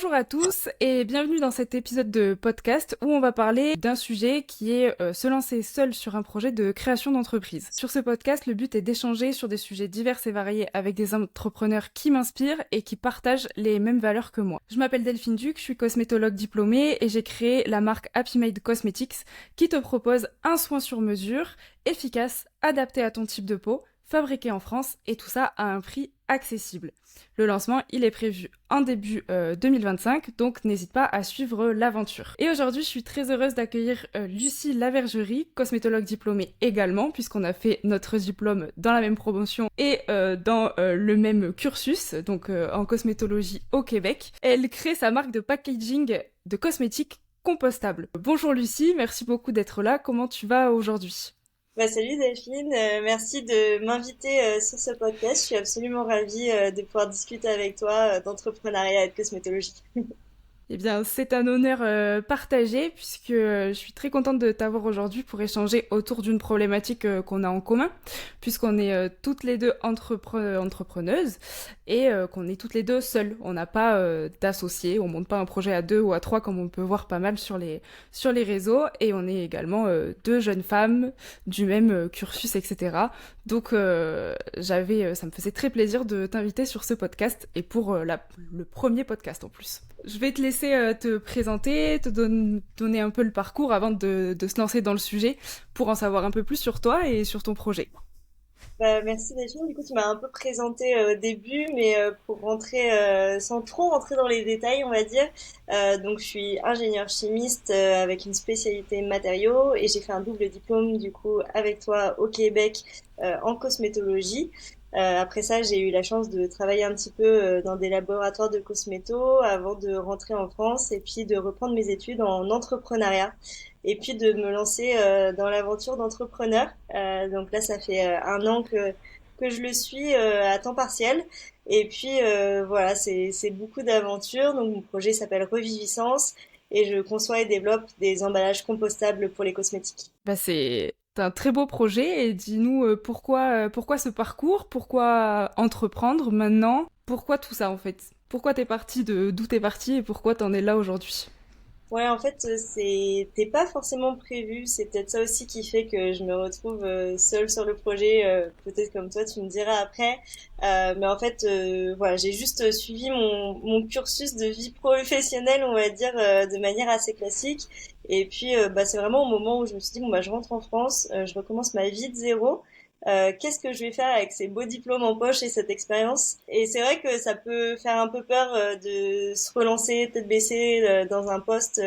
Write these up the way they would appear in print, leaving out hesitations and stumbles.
Bonjour à tous et bienvenue dans cet épisode de podcast où on va parler d'un sujet qui est se lancer seul sur un projet de création d'entreprise. Sur ce podcast, le but est d'échanger sur des sujets divers et variés avec des entrepreneurs qui m'inspirent et qui partagent les mêmes valeurs que moi. Je m'appelle Delphine Duc, je suis cosmétologue diplômée et j'ai créé la marque Happy Made Cosmetics qui te propose un soin sur mesure, efficace, adapté à ton type de peau, fabriqué en France et tout ça à un prix accessible. Le lancement, il est prévu en début 2025, donc n'hésite pas à suivre l'aventure. Et aujourd'hui, je suis très heureuse d'accueillir Lucie Lavergerie, cosmétologue diplômée également, puisqu'on a fait notre diplôme dans la même promotion et dans le même cursus, donc en cosmétologie au Québec. Elle crée sa marque de packaging de cosmétiques compostables. Bonjour Lucie, merci beaucoup d'être là. Comment tu vas aujourd'hui ? Salut Delphine, merci de m'inviter sur ce podcast. Je suis absolument ravie de pouvoir discuter avec toi d'entrepreneuriat et de cosmétologie. Eh bien, c'est un honneur partagé puisque je suis très contente de t'avoir aujourd'hui pour échanger autour d'une problématique qu'on a en commun, puisqu'on est toutes les deux entrepreneuses et qu'on est toutes les deux seules. On n'a pas d'associés, on monte pas un projet à deux ou à trois comme on peut voir pas mal sur les réseaux, et on est également deux jeunes femmes du même cursus, etc. Donc ça me faisait très plaisir de t'inviter sur ce podcast et pour le premier podcast en plus. Je vais te laisser te présenter, te donner un peu le parcours avant de se lancer dans le sujet pour en savoir un peu plus sur toi et sur ton projet. Merci Delphine, du coup tu m'as un peu présenté au début, mais pour rentrer sans trop rentrer dans les détails, on va dire. Donc je suis ingénieure chimiste avec une spécialité matériaux et j'ai fait un double diplôme du coup avec toi au Québec en cosmétologie. Après ça, j'ai eu la chance de travailler un petit peu dans des laboratoires de cosméto avant de rentrer en France et puis de reprendre mes études en entrepreneuriat et puis de me lancer dans l'aventure d'entrepreneur. Donc là, ça fait un an que je le suis à temps partiel. Et puis voilà, c'est beaucoup d'aventures. Donc mon projet s'appelle Reviviscence et je conçois et développe des emballages compostables pour les cosmétiques. C'est un très beau projet et dis-nous pourquoi ce parcours, pourquoi entreprendre maintenant, pourquoi tout ça en fait, pourquoi d'où t'es parti et pourquoi t'en es là aujourd'hui. Ouais, en fait, c'était pas forcément prévu. C'est peut-être ça aussi qui fait que je me retrouve seule sur le projet. Peut-être comme toi, tu me diras après. Mais en fait, voilà, j'ai juste suivi mon cursus de vie professionnelle, on va dire, de manière assez classique. Et puis, c'est vraiment au moment où je me suis dit, bon, je rentre en France, je recommence ma vie de zéro. Qu'est-ce que je vais faire avec ces beaux diplômes en poche et cette expérience? Et c'est vrai que ça peut faire un peu peur de se relancer tête baissée dans un poste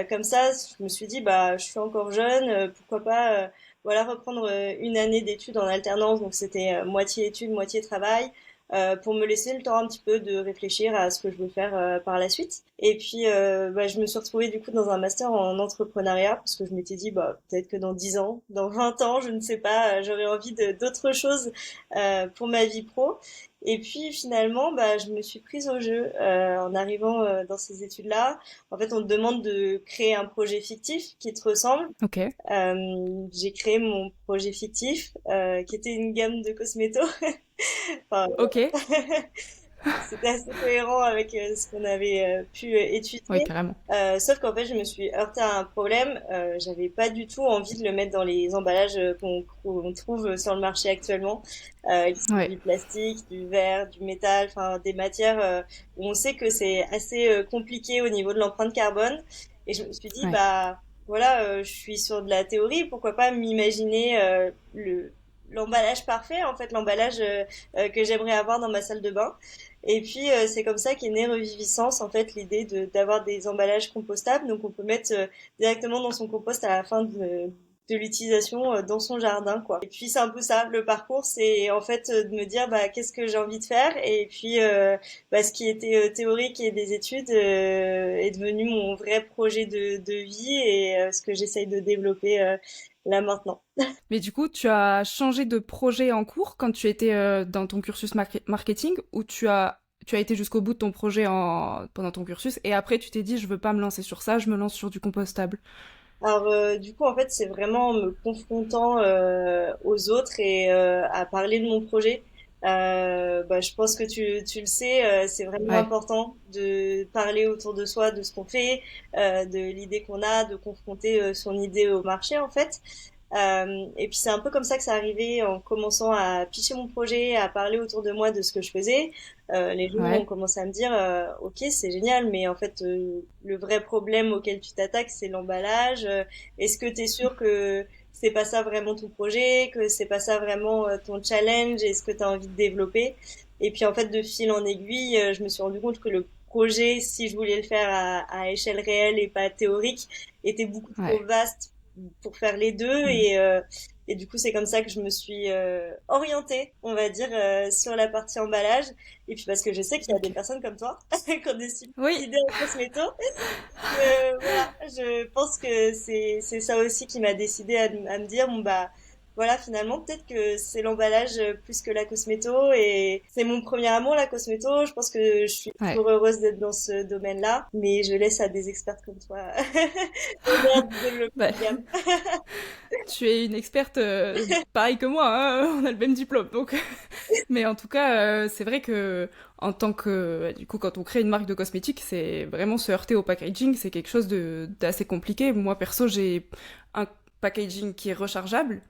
comme ça. Je me suis dit, je suis encore jeune, pourquoi pas voilà, reprendre une année d'études en alternance. Donc c'était moitié études, moitié travail. Pour me laisser le temps un petit peu de réfléchir à ce que je veux faire par la suite. Et puis, je me suis retrouvée du coup dans un master en entrepreneuriat parce que je m'étais dit, peut-être que dans 10 ans, dans 20 ans, je ne sais pas, j'aurais envie de d'autres choses pour ma vie pro. Et puis finalement, je me suis prise au jeu en arrivant dans ces études-là. En fait, on te demande de créer un projet fictif qui te ressemble. Ok. J'ai créé mon projet fictif qui était une gamme de cosmétos. Enfin, Ok. c'était assez cohérent avec ce qu'on avait pu Oui, étudier. carrément. Sauf qu'en fait, je me suis heurtée à un problème. J'avais pas du tout envie de le mettre dans les emballages qu'on trouve sur le marché actuellement, qui sont Ouais. du plastique, du verre, du métal, enfin des matières où on sait que c'est assez compliqué au niveau de l'empreinte carbone. Et je me suis dit, Ouais. voilà, je suis sur de la théorie, pourquoi pas m'imaginer le l'emballage parfait, en fait, l'emballage que j'aimerais avoir dans ma salle de bain. Et puis c'est comme ça qu'est née Reviviscence, en fait, l'idée d'avoir des emballages compostables, donc on peut mettre directement dans son compost à la fin de l'utilisation dans son jardin, quoi. Et puis c'est un peu ça, le parcours, c'est en fait de me dire qu'est-ce que j'ai envie de faire, et puis ce qui était théorique et des études est devenu mon vrai projet de vie et ce que j'essaye de développer là maintenant. Mais du coup, tu as changé de projet en cours quand tu étais dans ton cursus marketing, ou tu as été jusqu'au bout de ton projet pendant ton cursus et après tu t'es dit je veux pas me lancer sur ça, je me lance sur du compostable. Alors du coup en fait c'est vraiment en me confrontant aux autres et à parler de mon projet Je pense que tu le sais, c'est vraiment Ouais, important de parler autour de soi de ce qu'on fait, de l'idée qu'on a, de confronter son idée au marché en fait. Et puis c'est un peu comme ça que ça arrivé en commençant à pitcher mon projet, à parler autour de moi de ce que je faisais. Les gens ont ouais, commencé à me dire, ok, c'est génial, mais en fait, le vrai problème auquel tu t'attaques, c'est l'emballage. Est-ce que tu es sûr que c'est pas ça vraiment ton projet, que c'est pas ça vraiment ton challenge, est-ce que tu as envie de développer? Et puis en fait, de fil en aiguille, je me suis rendu compte que le projet, si je voulais le faire à échelle réelle et pas théorique, était beaucoup trop ouais. vaste pour faire les deux Mm. et du coup c'est comme ça que je me suis orientée on va dire sur la partie emballage et puis parce que je sais qu'il y a des Ok. personnes comme toi qui ont des super Oui, idées en cosméto voilà je pense que c'est ça aussi qui m'a décidé à me dire bon bah voilà finalement peut-être que c'est l'emballage plus que la cosméto et c'est mon premier amour la cosméto je pense que je suis ouais. toujours heureuse d'être dans ce domaine-là mais je laisse à des experts comme toi l'honneur de développer Bah, une gamme. tu es une experte pareil que moi, hein, on a le même diplôme, donc. Mais en tout cas, c'est vrai que en tant que, du coup, quand on crée une marque de cosmétiques, c'est vraiment se heurter au packaging, c'est quelque chose de d'assez compliqué. Moi, perso, j'ai un packaging qui est rechargeable,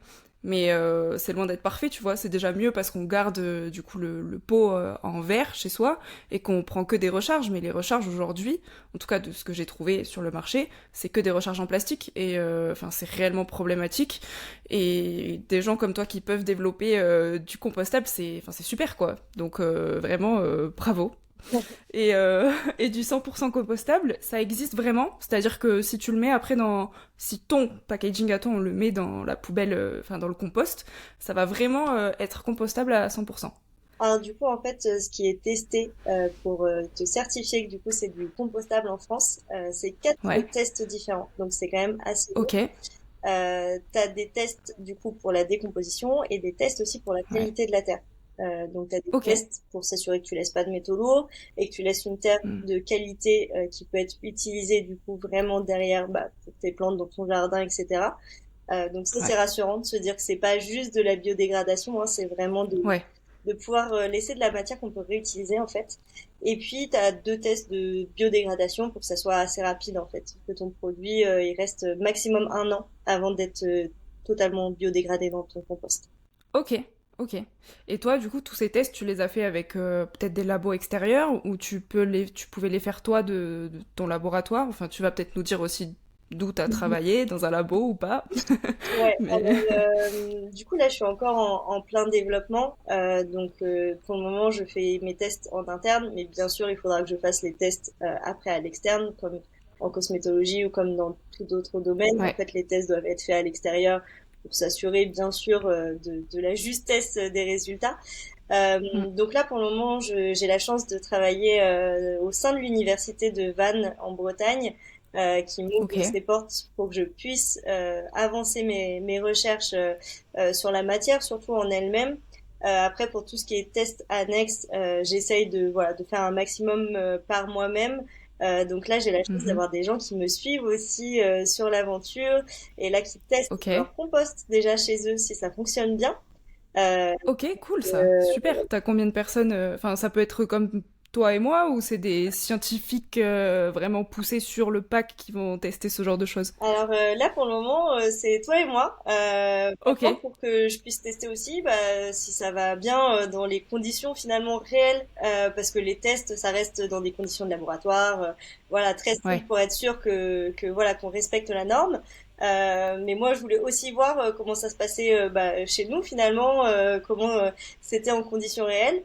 mais c'est loin d'être parfait, tu vois. C'est déjà mieux parce qu'on garde du coup le pot en verre chez soi et qu'on prend que des recharges. Mais les recharges aujourd'hui, en tout cas de ce que j'ai trouvé sur le marché, c'est que des recharges en plastique et enfin c'est réellement problématique. Et des gens comme toi qui peuvent développer du compostable, c'est super quoi. Donc vraiment bravo. Et, et du 100% compostable, ça existe vraiment. C'est-à-dire que si tu le mets après dans... Si ton packaging à toi, on le met dans la poubelle, enfin dans le compost, ça va vraiment être compostable à 100%. Alors du coup, en fait, ce qui est testé pour te certifier que du coup c'est du compostable en France, c'est quatre Ouais, tests différents. Donc c'est quand même assez ok, lourd. T'as des tests du coup pour la décomposition et des tests aussi pour la ouais, qualité de la terre. Donc t'as des ok. tests pour s'assurer que tu laisses pas de métaux lourds et que tu laisses une terre Hmm. de qualité qui peut être utilisée du coup vraiment derrière bah, pour tes plantes dans ton jardin, etc. Donc ça c'est Ouais, rassurant de se dire que c'est pas juste de la biodégradation, hein, c'est vraiment ouais, de pouvoir laisser de la matière qu'on peut réutiliser en fait. Et puis tu as deux tests de biodégradation pour que ça soit assez rapide en fait, que ton produit il reste maximum 1 an avant d'être totalement biodégradé dans ton compost. ok, ok. Et toi, du coup, tous ces tests, tu les as fait avec peut-être des labos extérieurs ou tu pouvais les faire toi de ton laboratoire? Enfin, tu vas peut-être nous dire aussi d'où tu as travaillé, dans un labo ou pas. Ouais, Mais alors du coup là je suis encore en plein développement, donc pour le moment je fais mes tests en interne, mais bien sûr il faudra que je fasse les tests après à l'externe, comme en cosmétologie ou comme dans tout autre domaine. En ouais. fait les tests doivent être faits à l'extérieur pour s'assurer bien sûr de la justesse des résultats. Hmm. Donc là pour le moment j'ai la chance de travailler au sein de l'université de Vannes en Bretagne qui Ok. m'ouvre ses portes pour que je puisse avancer mes recherches sur la matière, surtout en elle-même. Après, pour tout ce qui est test annexe, j'essaye voilà, de faire un maximum par moi-même. Donc là, j'ai la chance Mhm. d'avoir des gens qui me suivent aussi sur l'aventure et là qui testent Ok. leur compost déjà chez eux si ça fonctionne bien. Euh, Ok, cool ça. euh, Super. T'as combien de personnes enfin, ça peut être comme toi et moi ou c'est des scientifiques vraiment poussés sur le pack qui vont tester ce genre de choses? Alors là pour le moment c'est toi et moi. Ok. Maintenant pour que je puisse tester aussi si ça va bien dans les conditions finalement réelles parce que les tests ça reste dans des conditions de laboratoire voilà très Ouais. strictes pour être sûr que voilà qu'on respecte la norme. Mais moi je voulais aussi voir comment ça se passait chez nous finalement comment c'était en conditions réelles.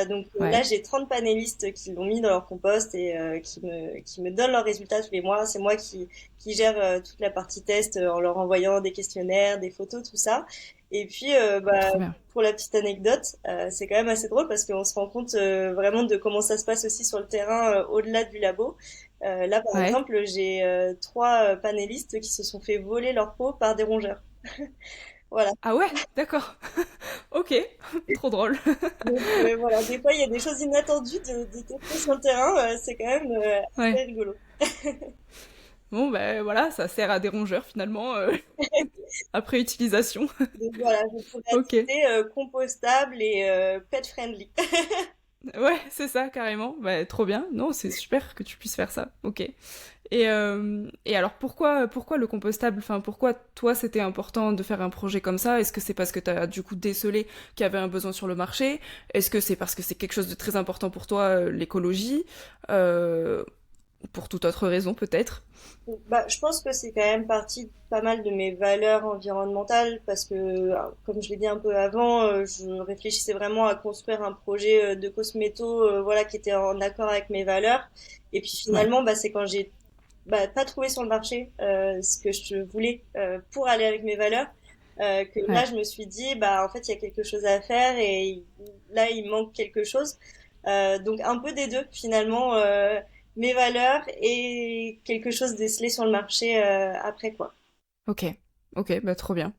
Donc là, Ouais. j'ai 30 panélistes qui l'ont mis dans leur compost et qui me donnent leurs résultats tous les mois. C'est moi qui gère toute la partie test en leur envoyant des questionnaires, des photos, tout ça. Et puis, Trop bien. pour la petite anecdote, c'est quand même assez drôle parce qu'on se rend compte vraiment de comment ça se passe aussi sur le terrain au-delà du labo. Là, par Ouais. exemple, j'ai trois panélistes qui se sont fait voler leur peau par des rongeurs. Voilà. Ah ouais, d'accord. Ok. Trop drôle. Donc voilà, des fois, il y a des choses inattendues de tester sur le terrain. C'est quand même Ouais. assez rigolo. Bon, ben voilà, ça sert à des rongeurs finalement après utilisation. Donc voilà, je pourrais Ok. tester compostable et pet friendly. Ouais, c'est ça, carrément. Bah, trop bien. Non, c'est super que tu puisses faire ça. Ok. Et alors, pourquoi le compostable? Enfin, pourquoi toi, c'était important de faire un projet comme ça? Est-ce que c'est parce que t'as du coup décelé qu'il y avait un besoin sur le marché? Est-ce que c'est parce que c'est quelque chose de très important pour toi, l'écologie? Euh, pour toute autre raison, peut-être? Bah, je pense que c'est quand même partie pas mal de mes valeurs environnementales parce que, comme je l'ai dit un peu avant, je réfléchissais vraiment à construire un projet de cosméto, voilà, qui était en accord avec mes valeurs. Et puis Ouais, finalement, bah, c'est quand j'ai pas trouvé sur le marché ce que je voulais pour aller avec mes valeurs que là, ouais. je me suis dit, bah, en fait, il y a quelque chose à faire et là, il manque quelque chose. Donc un peu des deux finalement. Mes valeurs et quelque chose décelé sur le marché après quoi. Ok. Ok, bah trop bien.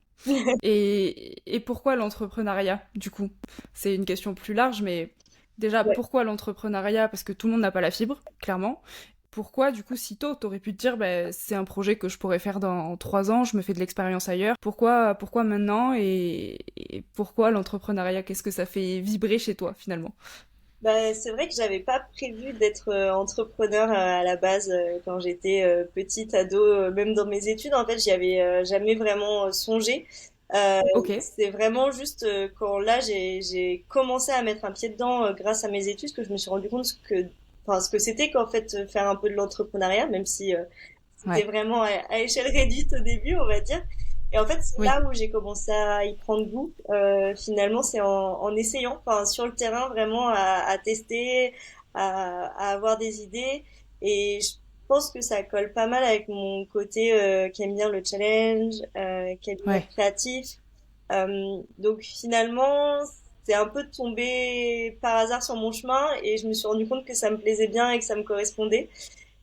Et pourquoi l'entrepreneuriat, du coup? C'est une question plus large, mais déjà, Ouais. pourquoi l'entrepreneuriat? Parce que tout le monde n'a pas la fibre, clairement. Pourquoi, du coup, si tôt, t'aurais pu te dire, bah, c'est un projet que je pourrais faire dans 3 ans, je me fais de l'expérience ailleurs. Pourquoi maintenant et pourquoi l'entrepreneuriat? Qu'est-ce que ça fait vibrer chez toi, finalement? Bah, c'est vrai que j'avais pas prévu d'être entrepreneur à la base quand j'étais petite ado, même dans mes études en fait, j'y avais jamais vraiment songé. Ok, C'est vraiment juste quand là j'ai commencé à mettre un pied dedans grâce à mes études que je me suis rendu compte enfin ce que c'était qu'en fait faire un peu de l'entrepreneuriat, même si c'était ouais, vraiment à échelle réduite au début, on va dire. Et en fait, c'est oui, là où j'ai commencé à y prendre goût. Finalement, c'est en essayant, enfin, sur le terrain, vraiment à tester, à avoir des idées. Et je pense que ça colle pas mal avec mon côté qui aime bien le challenge, qui aime bien ouais, être créatif. Donc finalement, c'est un peu tombé par hasard sur mon chemin et je me suis rendu compte que ça me plaisait bien et que ça me correspondait.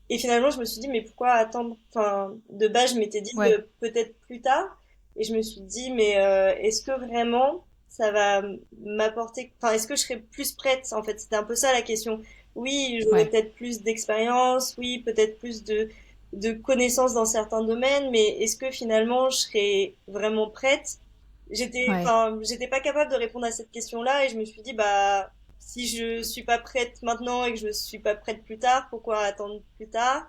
Et finalement, je me suis dit, mais pourquoi attendre? Enfin, de base, je m'étais dit ouais, peut-être plus tard. Et je me suis dit, mais est-ce que vraiment ça va m'apporter? Enfin, est-ce que je serais plus prête? En fait, c'était un peu ça la question. Oui, j'aurais ouais, peut-être plus d'expérience. Oui, peut-être plus de connaissances dans certains domaines. Mais est-ce que finalement, je serais vraiment prête? ouais. J'étais pas capable de répondre à cette question-là. Et je me suis dit, bah, si je suis pas prête maintenant et que je suis pas prête plus tard, pourquoi attendre plus tard?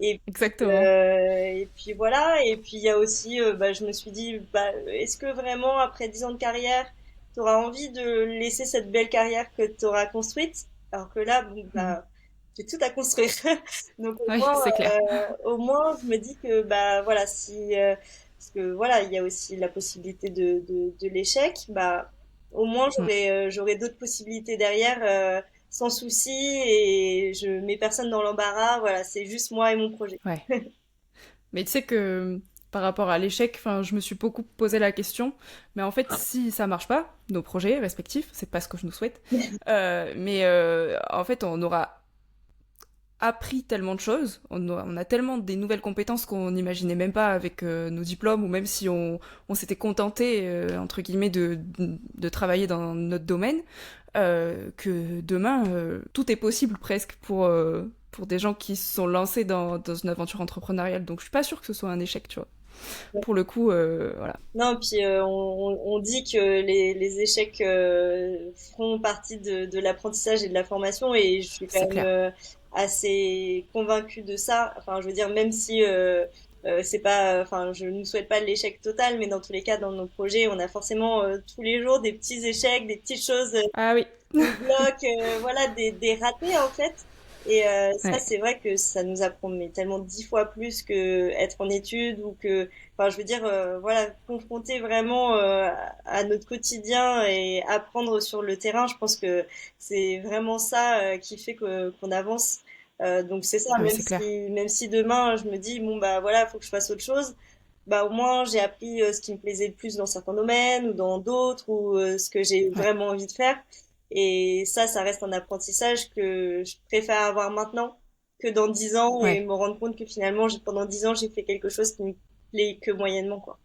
Exactement. Et puis voilà. Et puis il y a aussi, bah, je me suis dit, bah, est-ce que vraiment après 10 ans de carrière, tu auras envie de laisser cette belle carrière que tu auras construite? Alors que là, bon, Mhm. bah, j'ai tout à construire. Donc Oui, c'est clair. au moins, je me dis que bah voilà, si parce que voilà, il y a aussi la possibilité de l'échec. Bah au moins Mm. j'aurai d'autres possibilités derrière sans souci et je mets personne dans l'embarras. Voilà, c'est juste moi et mon projet. Ouais. Mais tu sais que par rapport à l'échec, enfin, je me suis beaucoup posé la question. Mais en fait, si ça marche pas, nos projets respectifs, c'est pas ce que je nous souhaite. Mais en fait, on aura appris tellement de choses. On a tellement des nouvelles compétences qu'on n'imaginait même pas avec nos diplômes, ou même si on s'était contenté entre guillemets de travailler dans notre domaine, que demain tout est possible presque pour des gens qui se sont lancés dans une aventure entrepreneuriale. Donc je suis pas sûre que ce soit un échec, tu vois. Pour le coup, voilà, Non, puis on dit que les échecs font partie de l'apprentissage et de la formation et je suis quand c'est même clair. assez convaincue de ça. Enfin, je veux dire, même si c'est pas, enfin, je ne souhaite pas l'échec total, mais dans tous les cas, dans nos projets, on a forcément tous les jours des petits échecs, des petites choses Ah oui, nous bloque, voilà, des ratés en fait. Et ça, ouais, c'est vrai que ça nous apprend mais tellement 10 fois plus que être en études ou que, enfin, je veux dire, voilà, confronter vraiment à notre quotidien et apprendre sur le terrain. Je pense que c'est vraiment ça qui fait que qu'on avance. Donc c'est ça, ah oui, c'est clair. même si demain je me dis bon bah voilà, faut que je fasse autre chose. Bah au moins j'ai appris ce qui me plaisait le plus dans certains domaines ou dans d'autres ou ce que j'ai Ouais, vraiment envie de faire. Et ça reste un apprentissage que je préfère avoir maintenant que dans 10 ans et ouais, me rendre compte que finalement, pendant 10 ans, j'ai fait quelque chose qui me plaît que moyennement, quoi.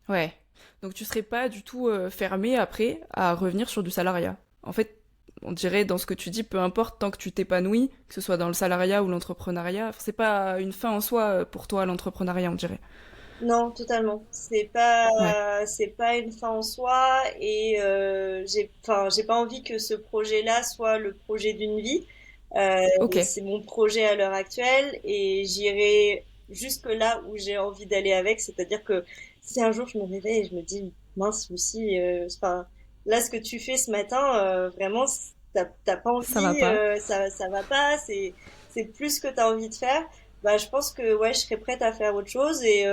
ouais. Donc tu serais pas du tout fermé après à revenir sur du salariat. En fait, on dirait dans ce que tu dis, peu importe tant que tu t'épanouis, que ce soit dans le salariat ou l'entrepreneuriat, c'est pas une fin en soi pour toi l'entrepreneuriat, on dirait. Non, totalement. Ouais, C'est pas une fin en soi et j'ai pas envie que ce projet-là soit le projet d'une vie. ok, C'est mon projet à l'heure actuelle et j'irai jusque là où j'ai envie d'aller avec. C'est-à-dire que si un jour je me réveille et je me dis, mince, Lucie, enfin, là, ce que tu fais ce matin, vraiment, t'as pas ça va envie, pas. ça va pas, c'est plus ce que t'as envie de faire. Bah, je pense que ouais, je serais prête à faire autre chose et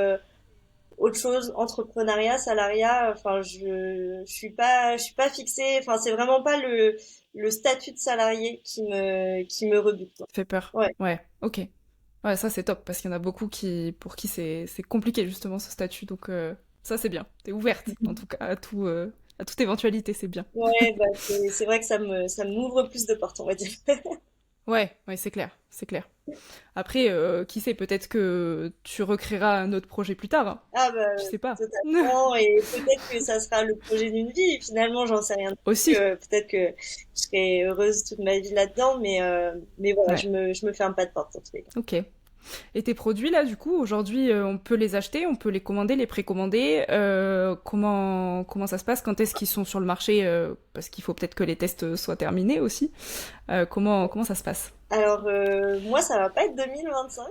autre chose, entrepreneuriat, salariat, enfin, je suis pas fixée, enfin, c'est vraiment pas le statut de salarié qui me rebute, quoi. Ça fait peur. Ouais. Ouais, ok. Ouais, ça c'est top, parce qu'il y en a beaucoup pour qui c'est compliqué justement ce statut, donc ça c'est bien. T'es ouverte, en tout cas, à toute éventualité, c'est bien. Ouais, bah, c'est vrai que ça m'ouvre plus de portes, on va dire. Ouais, ouais, c'est clair, c'est clair. Après, qui sait, peut-être que tu recréeras un autre projet plus tard, hein. Ah, bah, Tu sais pas. totalement, et peut-être que ça sera le projet d'une vie, finalement, j'en sais rien de plus. Aussi. Peut-être que je serai heureuse toute ma vie là-dedans, mais voilà, Ouais, je me ferme pas de porte, en tous les cas. ok. Et tes produits là, du coup, aujourd'hui, on peut les acheter, on peut les commander, les précommander. Comment ça se passe? Quand est-ce qu'ils sont sur le marché? Parce qu'il faut peut-être que les tests soient terminés aussi. Comment ça se passe? Alors, moi, ça va pas être 2025,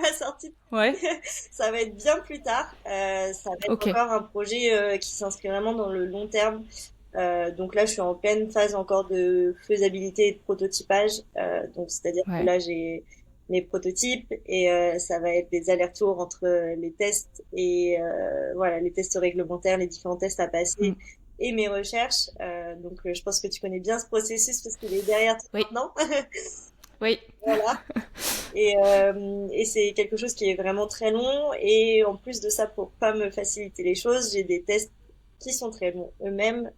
ma sortie. Ouais, Ça va être bien plus tard. Ça va être ok, encore un projet qui s'inscrit vraiment dans le long terme. Donc là, je suis en pleine phase encore de faisabilité et de prototypage. Donc, c'est-à-dire que ouais. là, j'ai mes prototypes et ça va être des allers-retours entre les tests et voilà, les tests réglementaires, les différents tests à Mm. passer et mes recherches. Donc, je pense que tu connais bien ce processus parce qu'il est derrière toi Oui, maintenant. oui, Voilà. Et c'est quelque chose qui est vraiment très long. Et en plus de ça, pour pas me faciliter les choses, j'ai des tests qui sont très longs eux-mêmes,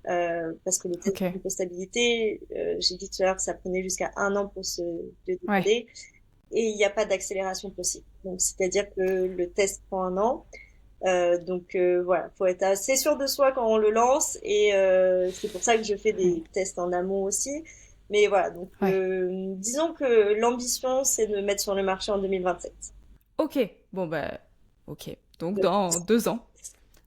parce que le test ok, de compostabilité, j'ai dit tout à l'heure que ça prenait jusqu'à 1 an pour se ouais, décoder, et il n'y a pas d'accélération possible. Donc, c'est-à-dire que le test prend 1 an. Voilà, faut être assez sûr de soi quand on le lance, et c'est pour ça que je fais ouais, des tests en amont aussi. Mais voilà, donc ouais. disons que l'ambition, c'est de mettre sur le marché en 2027. Ok, bon bah, ok. Donc dans 2 ans.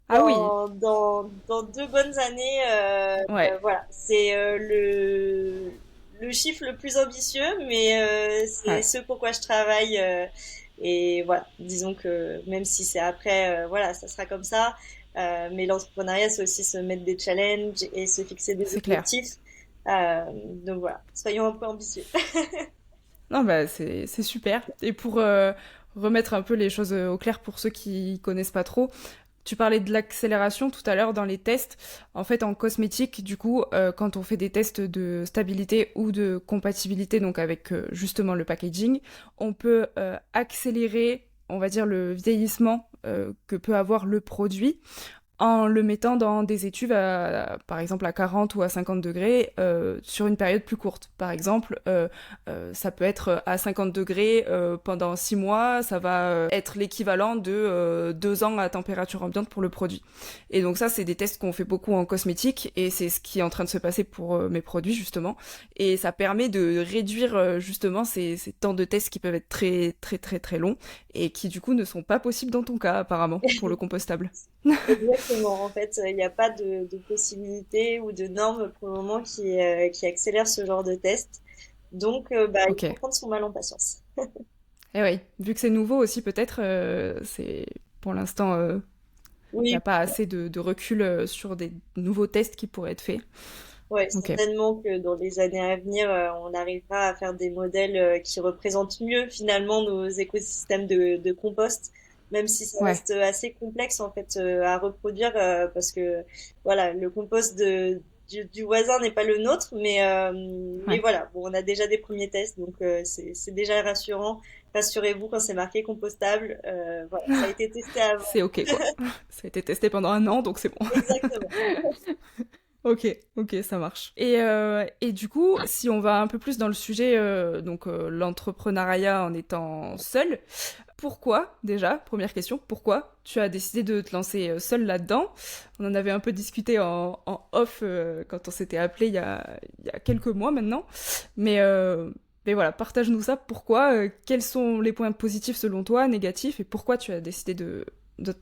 Ah oui, Dans 2 bonnes années, ouais, voilà, c'est le chiffre le plus ambitieux, mais c'est ouais, ce pourquoi je travaille. Et voilà, disons que même si c'est après, voilà, ça sera comme ça. Mais l'entrepreneuriat, c'est aussi se mettre des challenges et se fixer des c'est clair. objectifs. Euh, donc voilà, soyons un peu ambitieux. Non, bah, c'est super. Et pour remettre un peu les choses au clair pour ceux qui connaissent pas trop, tu parlais de l'accélération tout à l'heure dans les tests. En fait, en cosmétique, du coup, quand on fait des tests de stabilité ou de compatibilité, donc avec justement le packaging, on peut accélérer, on va dire, le vieillissement que peut avoir le produit en le mettant dans des étuves, par exemple à 40 ou à 50 degrés, sur une période plus courte. Par exemple, ça peut être à 50 degrés pendant 6 mois, ça va être l'équivalent de 2 ans à température ambiante pour le produit. Et donc ça, c'est des tests qu'on fait beaucoup en cosmétique, et c'est ce qui est en train de se passer pour mes produits, justement. Et ça permet de réduire justement ces temps de tests qui peuvent être très très très très longs, et qui du coup ne sont pas possibles dans ton cas, apparemment, pour le compostable. Exactement. En fait, il n'y a pas de possibilité ou de normes pour le moment qui accélèrent ce genre de test. Donc, bah, il Ok. faut prendre son mal en patience. Et oui, vu que c'est nouveau aussi, peut-être, c'est pour l'instant, il n'y a Oui, pas assez de recul sur des nouveaux tests qui pourraient être faits. ouais, Ok, certainement que dans les années à venir, on arrivera à faire des modèles qui représentent mieux finalement nos écosystèmes de compost, même si ça ouais, reste assez complexe en fait à reproduire, parce que voilà, le compost du voisin n'est pas le nôtre, mais ouais, voilà, bon, on a déjà des premiers tests, donc c'est déjà rassurant. Rassurez-vous, quand c'est marqué compostable, voilà, ça a été testé avant. c'est ok quoi. Ça a été testé pendant 1 an, donc c'est bon. Exactement. Ok, ok, ça marche. Et du coup, si on va un peu plus dans le sujet, donc l'entrepreneuriat en étant seul, Pourquoi, déjà, première question, pourquoi tu as décidé de te lancer seule là-dedans? On en avait un peu discuté en off quand on s'était appelé il y a quelques mois maintenant. Mais, euh, mais voilà, partage-nous ça. Pourquoi? Quels sont les points positifs selon toi, négatifs, et pourquoi tu as décidé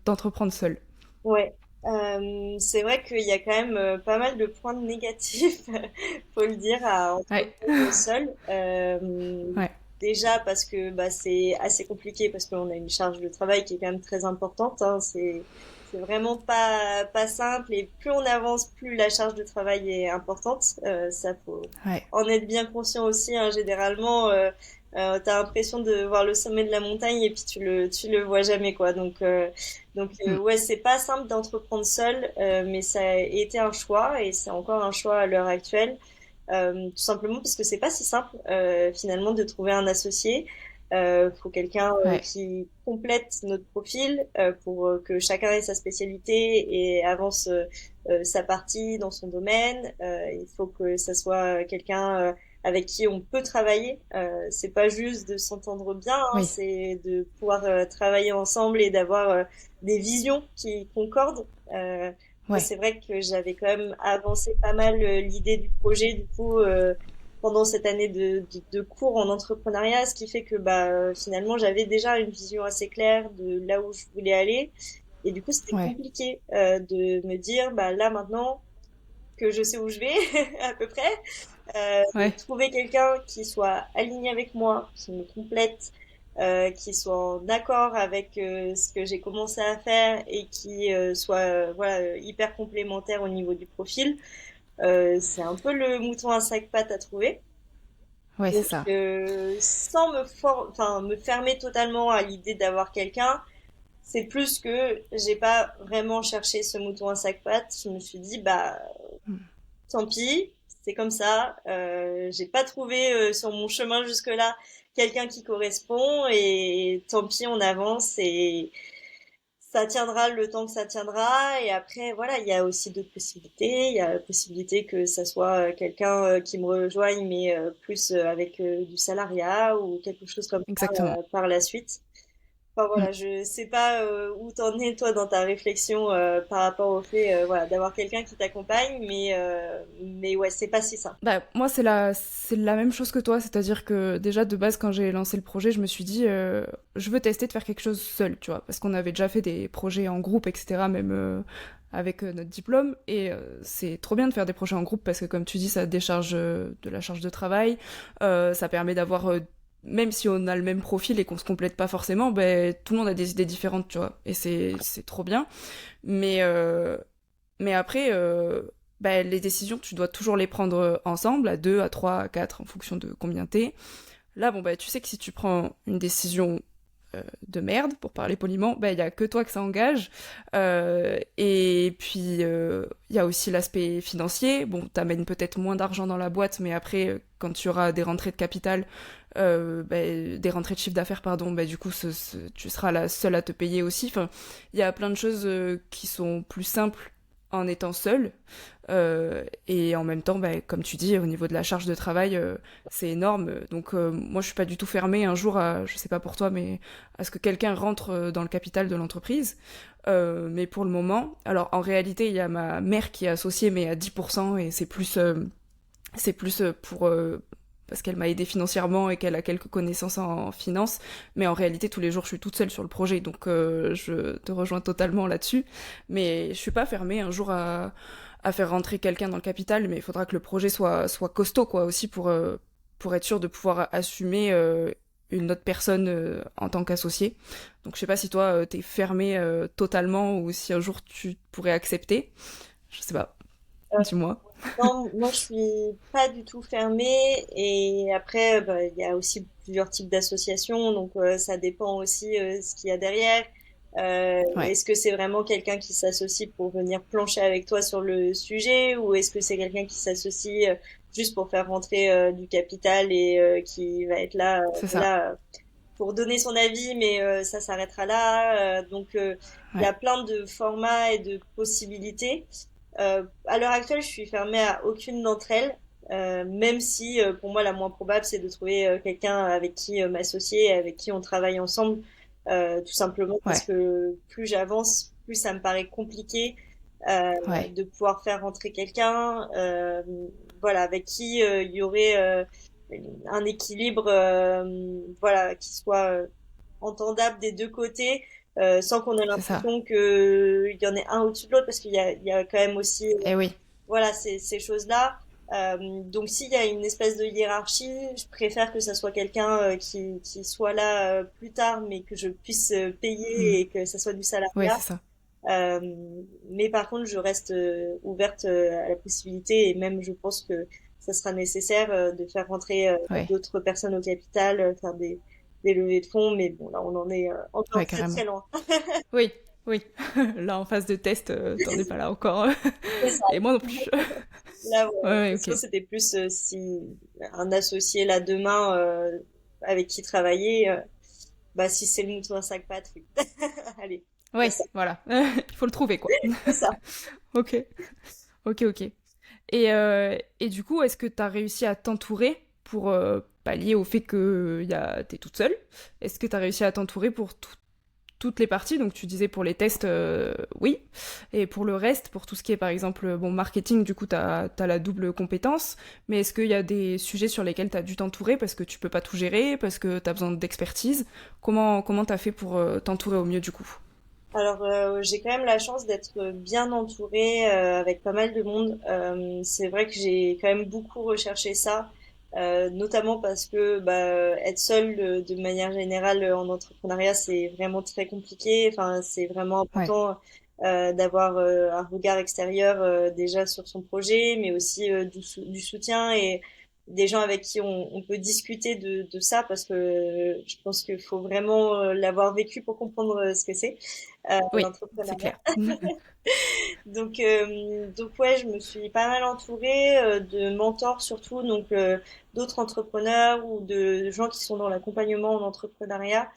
d'entreprendre seule? Ouais. C'est vrai qu'il y a quand même pas mal de points négatifs, faut le dire, à Ouais, entreprendre seul. ouais, Déjà parce que bah, c'est assez compliqué parce qu'on a une charge de travail qui est quand même très importante. Hein. C'est vraiment pas simple et plus on avance, plus la charge de travail est importante. Ça faut ouais. en être bien conscient aussi. Hein. Généralement, t'as l'impression de voir le sommet de la montagne et puis tu le vois jamais quoi. Donc, Hmm. ouais, c'est pas simple d'entreprendre seul, mais ça a été un choix et c'est encore un choix à l'heure actuelle. Tout simplement parce que c'est pas si simple finalement de trouver un associé. Faut quelqu'un Ouais, qui complète notre profil pour que chacun ait sa spécialité et avance sa partie dans son domaine. Il faut que ça soit quelqu'un avec qui on peut travailler. C'est pas juste de s'entendre bien, hein, oui, c'est de pouvoir travailler ensemble et d'avoir des visions qui concordent. Moi, ouais, c'est vrai que j'avais quand même avancé pas mal l'idée du projet, du coup, pendant cette année de cours en entrepreneuriat, ce qui fait que bah, finalement, j'avais déjà une vision assez claire de là où je voulais aller. Et du coup, c'était ouais, compliqué de me dire, bah, là maintenant que je sais où je vais, à peu près, ouais, trouver quelqu'un qui soit aligné avec moi, qui me complète, qui soit en accord avec ce que j'ai commencé à faire et qui soit voilà hyper complémentaire au niveau du profil. C'est un peu le mouton à cinq pattes à trouver. ouais, c'est Donc ça. sans enfin me fermer totalement à l'idée d'avoir quelqu'un, c'est plus que j'ai pas vraiment cherché ce mouton à cinq pattes. Je me suis dit bah Hmm. tant pis, c'est comme ça. J'ai pas trouvé sur mon chemin jusque-là quelqu'un qui correspond et tant pis, on avance et ça tiendra le temps que ça tiendra. Et après, voilà, il y a aussi d'autres possibilités. Il y a la possibilité que ça soit quelqu'un qui me rejoigne, mais plus avec du salariat ou quelque chose comme ça Exactement. par la suite. Enfin Hmm. voilà, je sais pas où t'en es toi dans ta réflexion par rapport au fait voilà d'avoir quelqu'un qui t'accompagne, mais ouais c'est pas si simple. Bah, moi, c'est la même chose que toi, c'est-à-dire que déjà de base, quand j'ai lancé le projet, je me suis dit, je veux tester de faire quelque chose seul, tu vois, parce qu'on avait déjà fait des projets en groupe, etc., même avec notre diplôme, et c'est trop bien de faire des projets en groupe parce que, comme tu dis, ça décharge de la charge de travail, ça permet d'avoir, même si on a le même profil et qu'on se complète pas forcément, ben tout le monde a des idées différentes, tu vois, et c'est trop bien, mais mais après, bah, les décisions, tu dois toujours les prendre ensemble, à deux, à trois, à quatre, en fonction de combien t'es. Là, bon, bah, tu sais que si tu prends une décision de merde, pour parler poliment, bah, il y a que toi que ça engage. Et puis, il y a aussi l'aspect financier. Bon, t'amènes peut-être moins d'argent dans la boîte, mais après, quand tu auras des rentrées de capital, bah, des rentrées de chiffre d'affaires, pardon, bah, du coup, tu seras la seule à te payer aussi. Enfin, il y a plein de choses qui sont plus simples en étant seule. Et en même temps, bah, comme tu dis, au niveau de la charge de travail, c'est énorme. Donc moi, je suis pas du tout fermée un jour à, je sais pas pour toi, mais à ce que quelqu'un rentre dans le capital de l'entreprise. Mais pour le moment, alors en réalité, il y a ma mère qui est associée, mais à 10%, et c'est plus pour parce qu'elle m'a aidé financièrement et qu'elle a quelques connaissances en finance, mais en réalité tous les jours je suis toute seule sur le projet, donc je te rejoins totalement là-dessus. Mais je suis pas fermée un jour à faire rentrer quelqu'un dans le capital, mais il faudra que le projet soit costaud quoi aussi pour être sûr de pouvoir assumer une autre personne en tant qu'associé. Donc je sais pas si toi t'es fermé totalement ou si un jour tu pourrais accepter. Je sais pas. Dis-moi. Non, moi je suis pas du tout fermée et après bah, il y a aussi plusieurs types d'associations donc ça dépend aussi ce qu'il y a derrière. Ouais. Est-ce que c'est vraiment quelqu'un qui s'associe pour venir plancher avec toi sur le sujet ou est-ce que c'est quelqu'un qui s'associe juste pour faire rentrer du capital et qui va être là C'est ça. voilà pour donner son avis mais ça s'arrêtera là. Donc il y a Ouais. plein de formats et de possibilités. À l'heure actuelle, je suis fermée à aucune d'entre elles, même si pour moi la moins probable c'est de trouver quelqu'un avec qui m'associer, avec qui on travaille ensemble. tout simplement parce Ouais, que plus j'avance, plus ça me paraît compliqué ouais, de pouvoir faire rentrer quelqu'un, voilà, avec qui il y aurait un équilibre, voilà, qui soit entendable des deux côtés, sans qu'on ait c'est ça. l'impression que il y en ait un au-dessus de l'autre, parce qu'il y a quand même aussi, Eh oui, voilà, ces choses-là. Donc s'il y a une espèce de hiérarchie, je préfère que ça soit quelqu'un qui soit là plus tard, mais que je puisse mm. payer et que ça soit du Ouais, salariat. c'est ça. Euh, mais par contre, je reste ouverte à la possibilité et même je pense que ça sera nécessaire de faire rentrer Ouais, d'autres personnes au capital, faire des levées de fonds, mais bon, là, on en est encore ouais, très carrément. très loin. Oui, oui. Là, en phase de test, t'en es pas là encore. C'est ça. Et moi non plus. Là, Ouais, ouais, la ouais, question, ok. c'était plus si un associé là demain avec qui travailler, bah si c'est le mouton à cinq pattes, oui. Allez, c'est Ouais, ça. voilà. Il faut le trouver, quoi. C'est ça. Ok, ok, ok. Et du coup, est-ce que tu as réussi à t'entourer pour pallier au fait que t'es toute seule? Est-ce que tu as réussi à t'entourer pour toutes les parties? Donc tu disais pour les tests, oui. Et pour le reste, pour tout ce qui est par exemple, bon, marketing, du coup, tu as la double compétence. Mais est-ce qu'il y a des sujets sur lesquels tu as dû t'entourer parce que tu peux pas tout gérer, parce que tu as besoin d'expertise? Comment tu as fait pour t'entourer au mieux du coup? Alors, j'ai quand même la chance d'être bien entourée avec pas mal de monde. C'est vrai que j'ai quand même beaucoup recherché ça, notamment parce que bah, être seule de manière générale en entrepreneuriat, c'est vraiment très compliqué. Enfin, c'est vraiment Ouais, important d'avoir un regard extérieur déjà sur son projet, mais aussi du soutien et des gens avec qui on peut discuter de ça, parce que je pense qu'il faut vraiment l'avoir vécu pour comprendre ce que c'est oui, c'est l'entrepreneuriat. clair. Donc ouais, je me suis pas mal entourée de mentors surtout, donc d'autres entrepreneurs ou de gens qui sont dans l'accompagnement en entrepreneuriat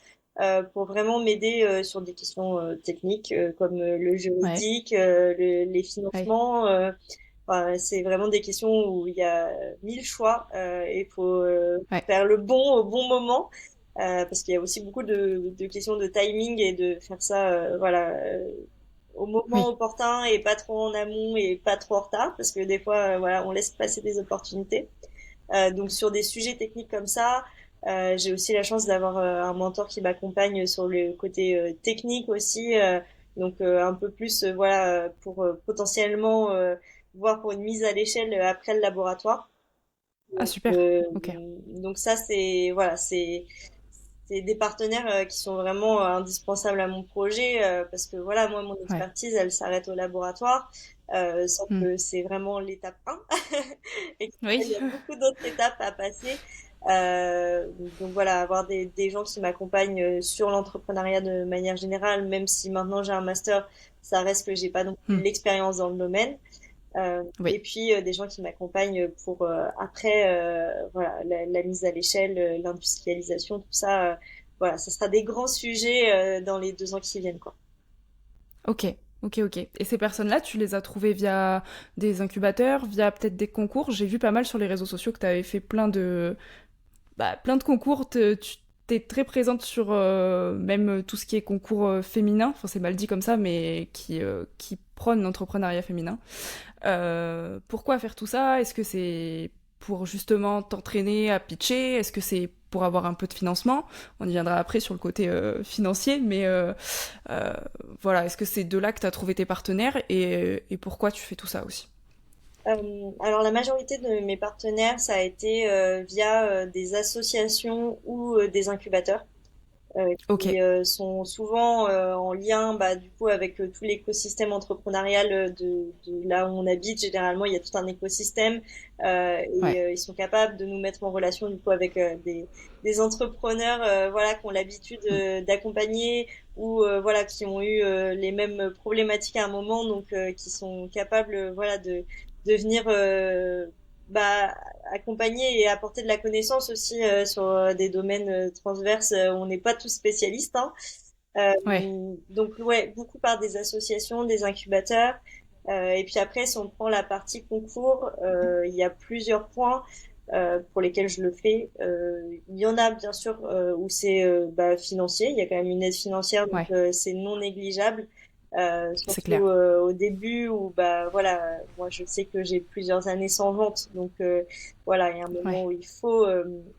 pour vraiment m'aider sur des questions techniques comme le Ouais, juridique, les ouais, financements. Enfin, c'est vraiment des questions où il y a mille choix et il faut ouais. faire le bon au bon moment. Parce qu'il y a aussi beaucoup de questions de timing et de faire ça, voilà, au moment Oui. opportun et pas trop en amont et pas trop en retard, parce que des fois, voilà, on laisse passer des opportunités. Donc sur des sujets techniques comme ça, j'ai aussi la chance d'avoir un mentor qui m'accompagne sur le côté technique aussi, donc un peu plus, voilà, pour potentiellement voir pour une mise à l'échelle après le laboratoire. Ah, Donc, super. Ok. donc ça, c'est voilà, c'est des partenaires qui sont vraiment indispensables à mon projet parce que voilà, moi, mon Ouais. expertise, elle s'arrête au laboratoire, sauf Hmm. que c'est vraiment l'étape 1 et qu'il y Oui. a beaucoup d'autres étapes à passer. Donc voilà, avoir des gens qui m'accompagnent sur l'entrepreneuriat de manière générale, même si maintenant j'ai un master, ça reste que j'ai pas non plus Hmm. l'expérience dans le domaine. Et Oui. puis des gens qui m'accompagnent pour après voilà la mise à l'échelle, l'industrialisation, tout ça. Voilà, ça sera des grands sujets dans les 2 ans qui viennent, quoi. Ok. Ok, ok. Et ces personnes-là, tu les as trouvées via des incubateurs, via peut-être des concours? J'ai vu pas mal sur les réseaux sociaux que tu avais fait plein de concours. Tu t'es très présente sur même tout ce qui est concours féminin. Enfin, c'est mal dit comme ça, mais qui prône l'entrepreneuriat féminin. Pourquoi faire tout ça? Est-ce que c'est pour justement t'entraîner à pitcher? Est-ce que c'est pour avoir un peu de financement? On y viendra après sur le côté financier, mais euh, voilà, est-ce que c'est de là que tu as trouvé tes partenaires et pourquoi tu fais tout ça aussi? Alors la majorité de mes partenaires, ça a été via des associations ou des incubateurs. Ok, Qui sont souvent en lien bah, du coup avec tout l'écosystème entrepreneurial de là où on habite. Généralement, il y a tout un écosystème et ouais. ils sont capables de nous mettre en relation du coup avec des entrepreneurs voilà qui ont l'habitude Mm. d'accompagner ou voilà qui ont eu les mêmes problématiques à un moment, donc qui sont capables voilà de venir bah, accompagner et apporter de la connaissance aussi sur des domaines transverses où on n'est pas tous spécialistes, hein. Ouais, Donc ouais, beaucoup par des associations, des incubateurs. Et puis après, si on prend la partie concours, il y a plusieurs points. pour lesquels je le fais. Il y en a bien sûr où c'est financier, il y a quand même une aide financière, donc Ouais, c'est non négligeable. c'est Surtout clair. au début où bah voilà, moi je sais que j'ai plusieurs années sans vente, donc voilà, il y a un moment Ouais, où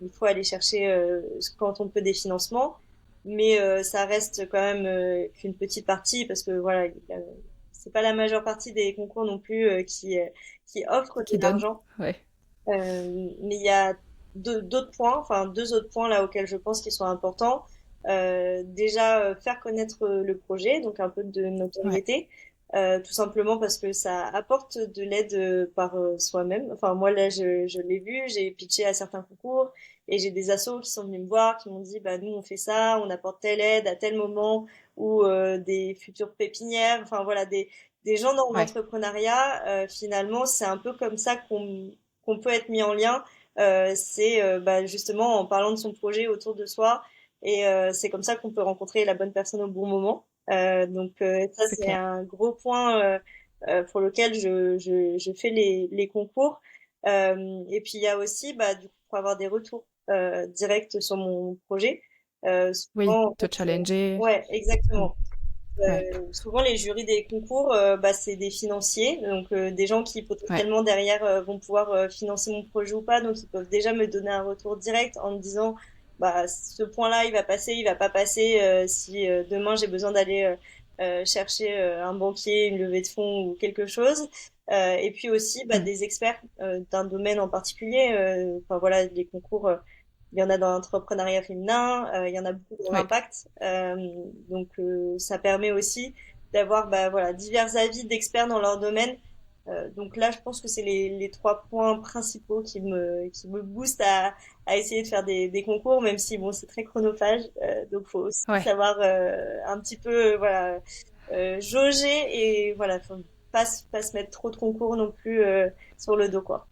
il faut aller chercher quand on peut des financements, mais ça reste quand même qu'une petite partie parce que voilà, c'est pas la majeure partie des concours non plus qui offrent de qui donne. l'argent. Ouais, Mais il y a d'autres points, enfin deux autres points là auxquels je pense qu'ils sont importants. Déjà, faire connaître le projet, donc un peu de ouais, notoriété, tout simplement parce que ça apporte de l'aide par soi-même. Enfin, moi là, je l'ai vu, j'ai pitché à certains concours et j'ai des assos qui sont venus me voir, qui m'ont dit, bah nous on fait ça, on apporte telle aide à tel moment ou des futures pépinières. Enfin voilà, des gens dans ouais, l'entrepreneuriat. Finalement, c'est un peu comme ça qu'on peut être mis en lien, c'est justement en parlant de son projet autour de soi. Et c'est comme ça qu'on peut rencontrer la bonne personne au bon moment. Ça, c'est c'est clair. un gros point pour lequel je fais les concours. Et puis il y a aussi, du coup, pour avoir des retours directs sur mon projet. Oui, Souvent, en te fait, challenger. ouais, Mm. exactement. Ouais, Souvent, les jurys des concours, c'est des financiers, donc des gens qui ouais, potentiellement derrière vont pouvoir financer mon projet ou pas, donc ils peuvent déjà me donner un retour direct en me disant, bah ce point-là, il va passer, il va pas passer. Si demain j'ai besoin d'aller chercher un banquier, une levée de fonds ou quelque chose. Et puis aussi mm, des experts d'un domaine en particulier. Enfin voilà, les concours. Il y en a dans l'entrepreneuriat féminin, il y en a beaucoup dans ouais, l'impact. Ça permet aussi d'avoir voilà, divers avis d'experts dans leur domaine. Donc là, je pense que c'est les trois points principaux qui me boostent à essayer de faire des concours, même si bon, c'est très chronophage. Donc faut aussi ouais. savoir un petit peu voilà, jauger et voilà, faut pas se mettre trop de concours non plus sur le dos, quoi.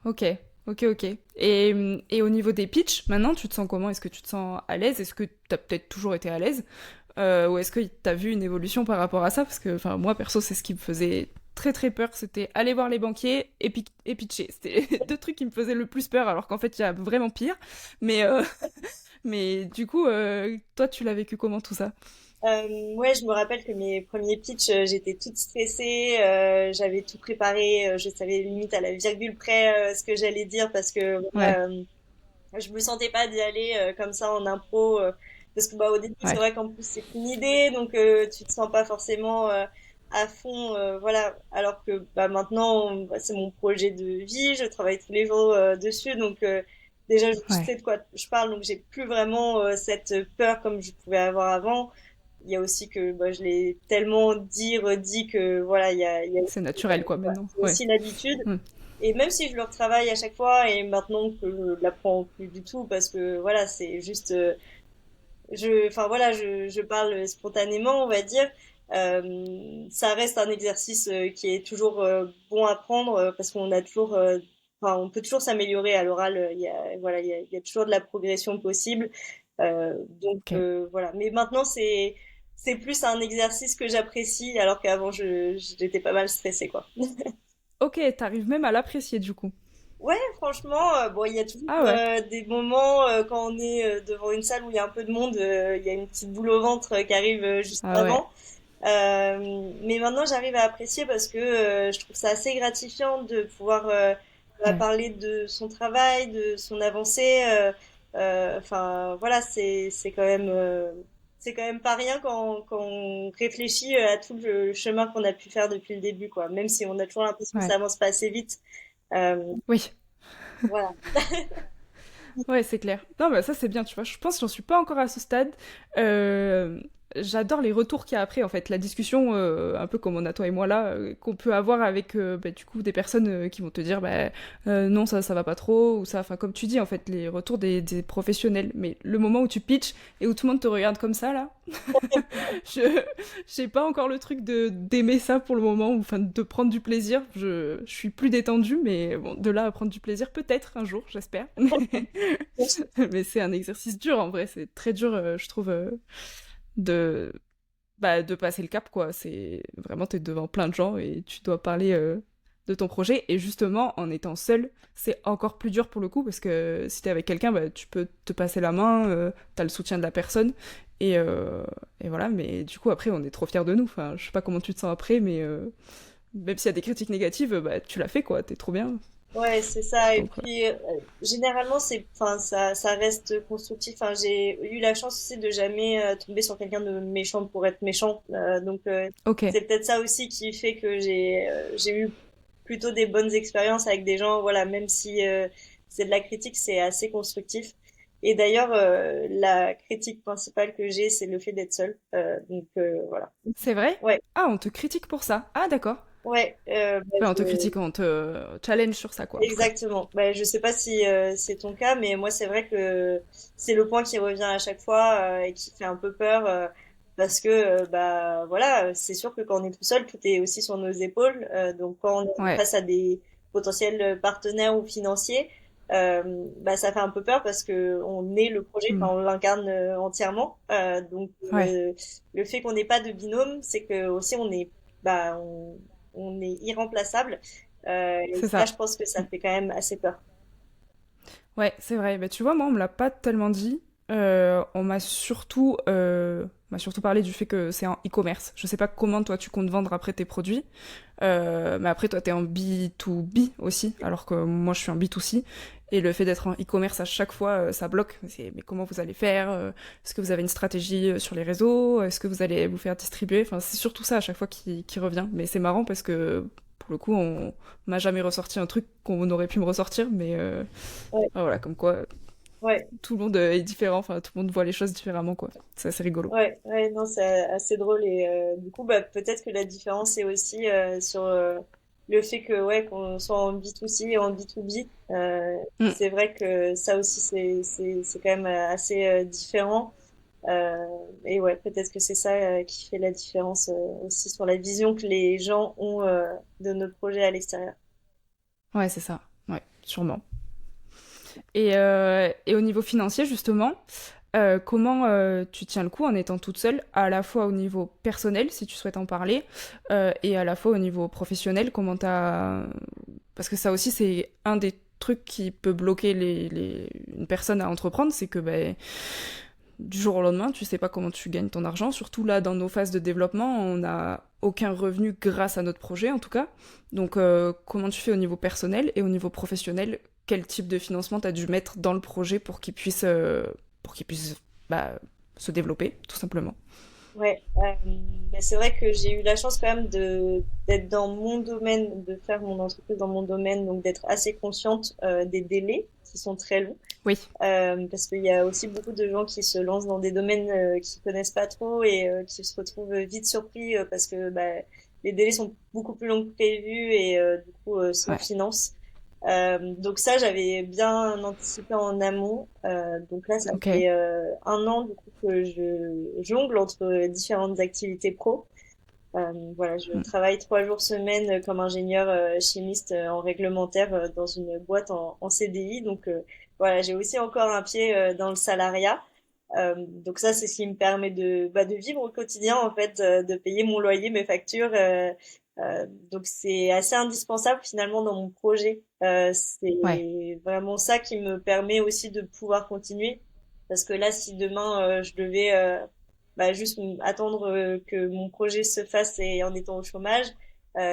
Ok, ok. Et au niveau des pitchs, maintenant, tu te sens comment? Est-ce que tu te sens à l'aise? Est-ce que t'as peut-être toujours été à l'aise? Ou est-ce que t'as vu une évolution par rapport à ça? Parce que, enfin, moi, perso, c'est ce qui me faisait très très peur. C'était aller voir les banquiers et pitcher. C'était les deux trucs qui me faisaient le plus peur, alors qu'en fait, il y a vraiment pire. Mais, mais du coup, toi, tu l'as vécu comment tout ça? Ouais, je me rappelle que mes premiers pitchs, j'étais toute stressée, j'avais tout préparé, je savais limite à la virgule près ce que j'allais dire parce que Ouais, je me sentais pas d'y aller comme ça en impro parce que au début c'est ouais, vrai qu'en plus c'est qu'une idée donc tu te sens pas forcément à fond voilà alors que maintenant c'est mon projet de vie, je travaille tous les jours dessus donc déjà je ouais. sais de quoi je parle donc j'ai plus vraiment cette peur comme je pouvais avoir avant. Il y a aussi que je l'ai tellement dit, redit que voilà, C'est naturel, quoi, ouais, maintenant. j'ai Ouais. aussi l'habitude. Mm. Et même si je le retravaille à chaque fois, et maintenant que je l'apprends plus du tout, parce que voilà, c'est juste, enfin voilà, je parle spontanément, on va dire. Ça reste un exercice qui est toujours bon à prendre parce qu'on a toujours, enfin, on peut toujours s'améliorer à l'oral. Il y a, voilà, il y a toujours de la progression possible. Ok. Voilà. Mais maintenant, c'est plus un exercice que j'apprécie, alors qu'avant, j'étais pas mal stressée, quoi. Ok, t'arrives même à l'apprécier, du coup. Ouais, franchement, bon, il y a toujours Ah ouais, des moments quand on est devant une salle où il y a un peu de monde, il y a une petite boule au ventre qui arrive juste ah ouais, avant. Mais maintenant, j'arrive à apprécier parce que je trouve ça assez gratifiant de pouvoir ouais. parler de son travail, de son avancée. Enfin, voilà, c'est quand même pas rien quand on réfléchit à tout le chemin qu'on a pu faire depuis le début, quoi. Même si on a toujours l'impression que ça Ouais. avance pas assez vite. Oui. Voilà. Ouais, c'est clair. Non, bah ça c'est bien, tu vois. Je pense que j'en suis pas encore à ce stade. Euh, J'adore les retours qu'il y a après, en fait. La discussion, un peu comme on a toi et moi là, qu'on peut avoir avec, du coup, des personnes qui vont te dire, non, ça va pas trop, ou ça, enfin, comme tu dis, en fait, les retours des professionnels. Mais le moment où tu pitches et où tout le monde te regarde comme ça, là, je j'ai pas encore le truc de d'aimer ça pour le moment, ou enfin, de prendre du plaisir. Je suis plus détendue, mais bon, de là à prendre du plaisir, peut-être un jour, j'espère. Mais c'est un exercice dur en vrai, c'est très dur, je trouve, de, de passer le cap, quoi. C'est vraiment, t'es devant plein de gens et tu dois parler de ton projet. Et justement, en étant seul, c'est encore plus dur pour le coup, parce que si t'es avec quelqu'un, bah, tu peux te passer la main, t'as le soutien de la personne. Et voilà, mais du coup, après, on est trop fiers de nous. Enfin, je sais pas comment tu te sens après, mais même s'il y a des critiques négatives, bah, tu l'as fait, quoi. T'es trop bien. Ouais, c'est ça. Et Donc, puis, généralement, enfin, ça reste constructif. Enfin, j'ai eu la chance aussi de jamais tomber sur quelqu'un de méchant pour être méchant. ok. C'est peut-être ça aussi qui fait que j'ai eu plutôt des bonnes expériences avec des gens. Voilà, même si c'est de la critique, c'est assez constructif. Et d'ailleurs, la critique principale que j'ai, c'est le fait d'être seule. Voilà. C'est vrai? Ouais, Ah, on te critique pour ça. Ah, d'accord. ouais. Enfin, on te critique, on te challenge sur ça, quoi, en tout cas. Exactement. Bah, je sais pas si c'est ton cas, mais moi c'est vrai que c'est le point qui revient à chaque fois et qui fait un peu peur parce que bah voilà, c'est sûr que quand on est tout seul, tout est aussi sur nos épaules. Donc quand on est Ouais. face à des potentiels partenaires ou financiers, bah ça fait un peu peur parce que on est le projet, Hmm. enfin on l'incarne entièrement. Ouais, Le fait qu'on n'ait pas de binôme, c'est que aussi bah on est irremplaçable. Et c'est ça, je ça. pense que ça fait quand même assez peur. Ouais, c'est vrai. Bah, tu vois, moi, on me l'a pas tellement dit. On m'a surtout parlé du fait que c'est en e-commerce. Je sais pas comment toi tu comptes vendre après tes produits, mais après toi t'es en B2B aussi, alors que moi je suis en B2C. Et le fait d'être en e-commerce à chaque fois, ça bloque. Mais comment vous allez faire? Est-ce que vous avez une stratégie sur les réseaux? Est-ce que vous allez vous faire distribuer? Enfin, c'est surtout ça à chaque fois qui revient. Mais c'est marrant parce que pour le coup, on m'a jamais ressorti un truc qu'on aurait pu me ressortir, mais Ouais, voilà, comme quoi ouais, tout le monde est différent, enfin tout le monde voit les choses différemment, quoi. C'est assez rigolo. ouais, non, c'est assez drôle. Et du coup, bah, peut-être que la différence est aussi sur le fait que, ouais, qu'on soit en B2C et en B2B. Mm. C'est vrai que ça aussi, c'est quand même assez différent. Et ouais, peut-être que c'est ça qui fait la différence aussi sur la vision que les gens ont de notre projet à l'extérieur. Ouais, c'est ça. Ouais, sûrement. Et au niveau financier, justement, comment tu tiens le coup en étant toute seule, à la fois au niveau personnel, si tu souhaites en parler, et à la fois au niveau professionnel, comment t'as... Parce que ça aussi, c'est un des trucs qui peut bloquer une personne à entreprendre, c'est que ben, du jour au lendemain, tu sais pas comment tu gagnes ton argent. Surtout là, dans nos phases de développement, on n'a aucun revenu grâce à notre projet, en tout cas. Donc, comment tu fais au niveau personnel et au niveau professionnel? Quel type de financement tu as dû mettre dans le projet pour qu'il puisse bah, se développer, tout simplement? Ouais, mais c'est vrai que j'ai eu la chance quand même d'être dans mon domaine, de faire mon entreprise dans mon domaine, donc d'être assez consciente des délais qui sont très longs, Oui, parce qu'il y a aussi beaucoup de gens qui se lancent dans des domaines qu'ils connaissent pas trop et qui se retrouvent vite surpris parce que bah, les délais sont beaucoup plus longs que prévu et du coup sans ouais, finance. Donc ça, j'avais bien anticipé en amont. Donc là, ça ok, fait 1 an du coup que je jongle entre différentes activités pro. Voilà, je mm, travaille 3 jours semaine comme ingénieur chimiste en réglementaire dans une boîte en CDI. Donc voilà, j'ai aussi encore un pied dans le salariat. Donc ça, c'est ce qui me permet de vivre au quotidien en fait, de payer mon loyer, mes factures. Donc c'est assez indispensable finalement dans mon projet. ouais, C'est vraiment ça qui me permet aussi de pouvoir continuer. Parce que là, si demain je devais bah, juste attendre que mon projet se fasse et en étant au chômage,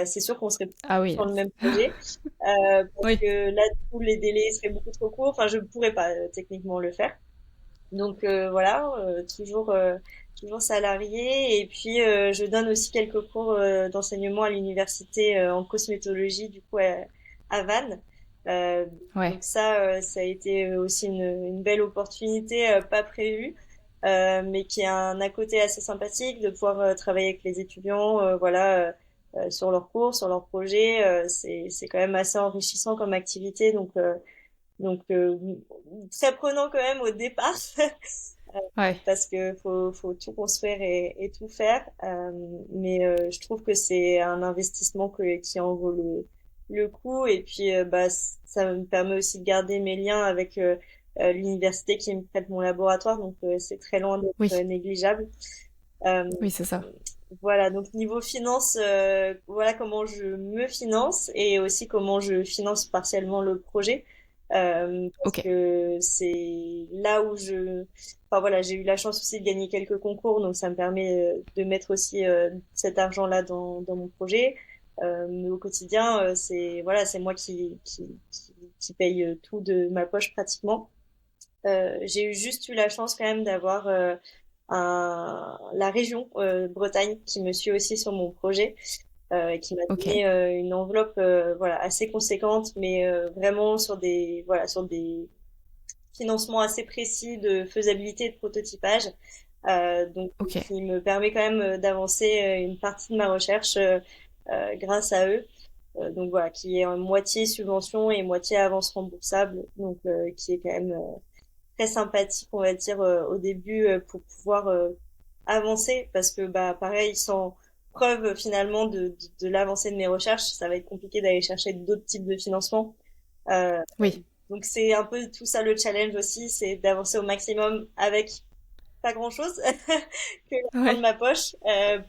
c'est sûr qu'on serait ah plus oui, sur le même projet. Parce oui, que là, du coup, les délais seraient beaucoup trop courts. Enfin, je ne pourrais pas techniquement le faire. Donc voilà, toujours salarié. Et puis je donne aussi quelques cours d'enseignement à l'université en cosmétologie, du coup à Vannes. Euh, ouais, donc ça, ça a été aussi une belle opportunité, pas prévue, mais qui a un à côté assez sympathique de pouvoir travailler avec les étudiants, voilà, sur leurs cours, sur leurs projets. C'est quand même assez enrichissant comme activité, donc très prenant quand même au départ ouais, parce que faut tout construire et tout faire. Mais je trouve que c'est un investissement qui en vaut le coup. Et puis bah ça me permet aussi de garder mes liens avec l'université qui me prête mon laboratoire, donc c'est très loin d'être oui, négligeable. Euh, oui, c'est ça. Voilà, donc niveau finance, voilà comment je me finance et aussi comment je finance partiellement le projet. Parce Ok, que c'est là où enfin voilà, j'ai eu la chance aussi de gagner quelques concours, donc ça me permet de mettre aussi cet argent-là dans mon projet. Mais au quotidien, c'est voilà, c'est moi qui paye tout de ma poche pratiquement. J'ai juste eu la chance quand même d'avoir la région Bretagne qui me suit aussi sur mon projet, qui m'a ok, donné une enveloppe voilà assez conséquente, mais vraiment sur des financements assez précis de faisabilité et de prototypage, donc ok, qui me permet quand même d'avancer une partie de ma recherche grâce à eux. Donc voilà, qui est en moitié subvention et moitié avance remboursable, donc qui est quand même très sympathique, on va dire, au début pour pouvoir avancer parce que bah pareil, sans preuve finalement de l'avancée de mes recherches, ça va être compliqué d'aller chercher d'autres types de financement. Euh, oui, donc c'est un peu tout ça le challenge aussi, c'est d'avancer au maximum avec pas grand-chose que l'argent de ouais, ma poche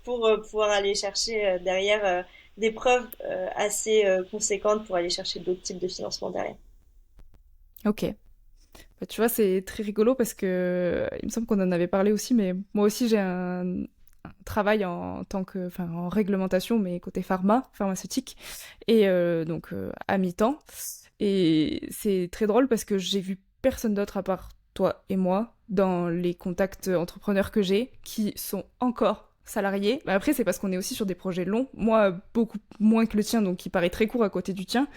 pour pouvoir aller chercher derrière des preuves assez conséquentes pour aller chercher d'autres types de financement derrière. ok. Bah, tu vois, c'est très rigolo parce que il me semble qu'on en avait parlé aussi, mais moi aussi j'ai un travail en tant que, enfin, en réglementation, mais côté pharmaceutique, et donc à mi-temps. Et c'est très drôle parce que j'ai vu personne d'autre à part toi et moi dans les contacts entrepreneurs que j'ai qui sont encore salariés. Bah, après, c'est parce qu'on est aussi sur des projets longs. Moi, beaucoup moins que le tien, donc qui paraît très court à côté du tien.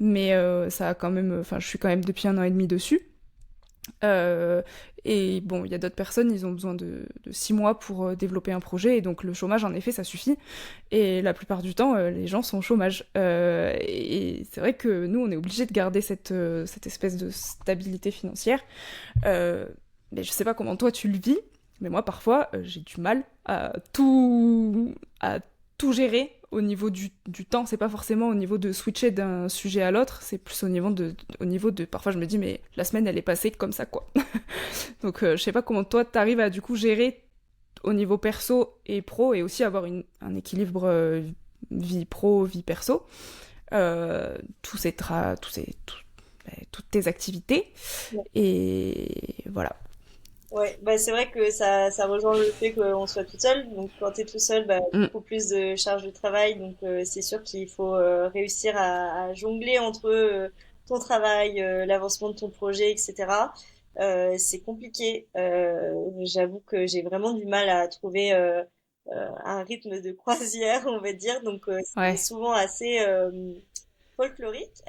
Mais ça a quand même, enfin, je suis quand même depuis 1 an et demi dessus. Euh, et bon, il y a d'autres personnes, ils ont besoin de 6 mois pour développer un projet, et donc le chômage, en effet, ça suffit. Et la plupart du temps, les gens sont au chômage. Et c'est vrai que nous, on est obligé de garder cette espèce de stabilité financière. Euh, mais je sais pas comment toi tu le vis, mais moi, parfois, j'ai du mal à tout gérer au niveau du temps. C'est pas forcément au niveau de switcher d'un sujet à l'autre, c'est plus au niveau de. Parfois, je me dis, mais la semaine, elle est passée comme ça, quoi. Donc, je sais pas comment toi, t'arrives à du coup gérer au niveau perso et pro, et aussi avoir un équilibre vie pro, vie perso, toutes tes activités. Et voilà. Ouais, bah c'est vrai que ça rejoint le fait qu'on soit tout seul. Donc quand t'es tout seul, bah Mm, beaucoup plus de charge de travail. Donc c'est sûr qu'il faut réussir à jongler entre ton travail, l'avancement de ton projet, etc. C'est compliqué. J'avoue que j'ai vraiment du mal à trouver un rythme de croisière, on va dire. Donc c'est ouais. souvent assez folklorique.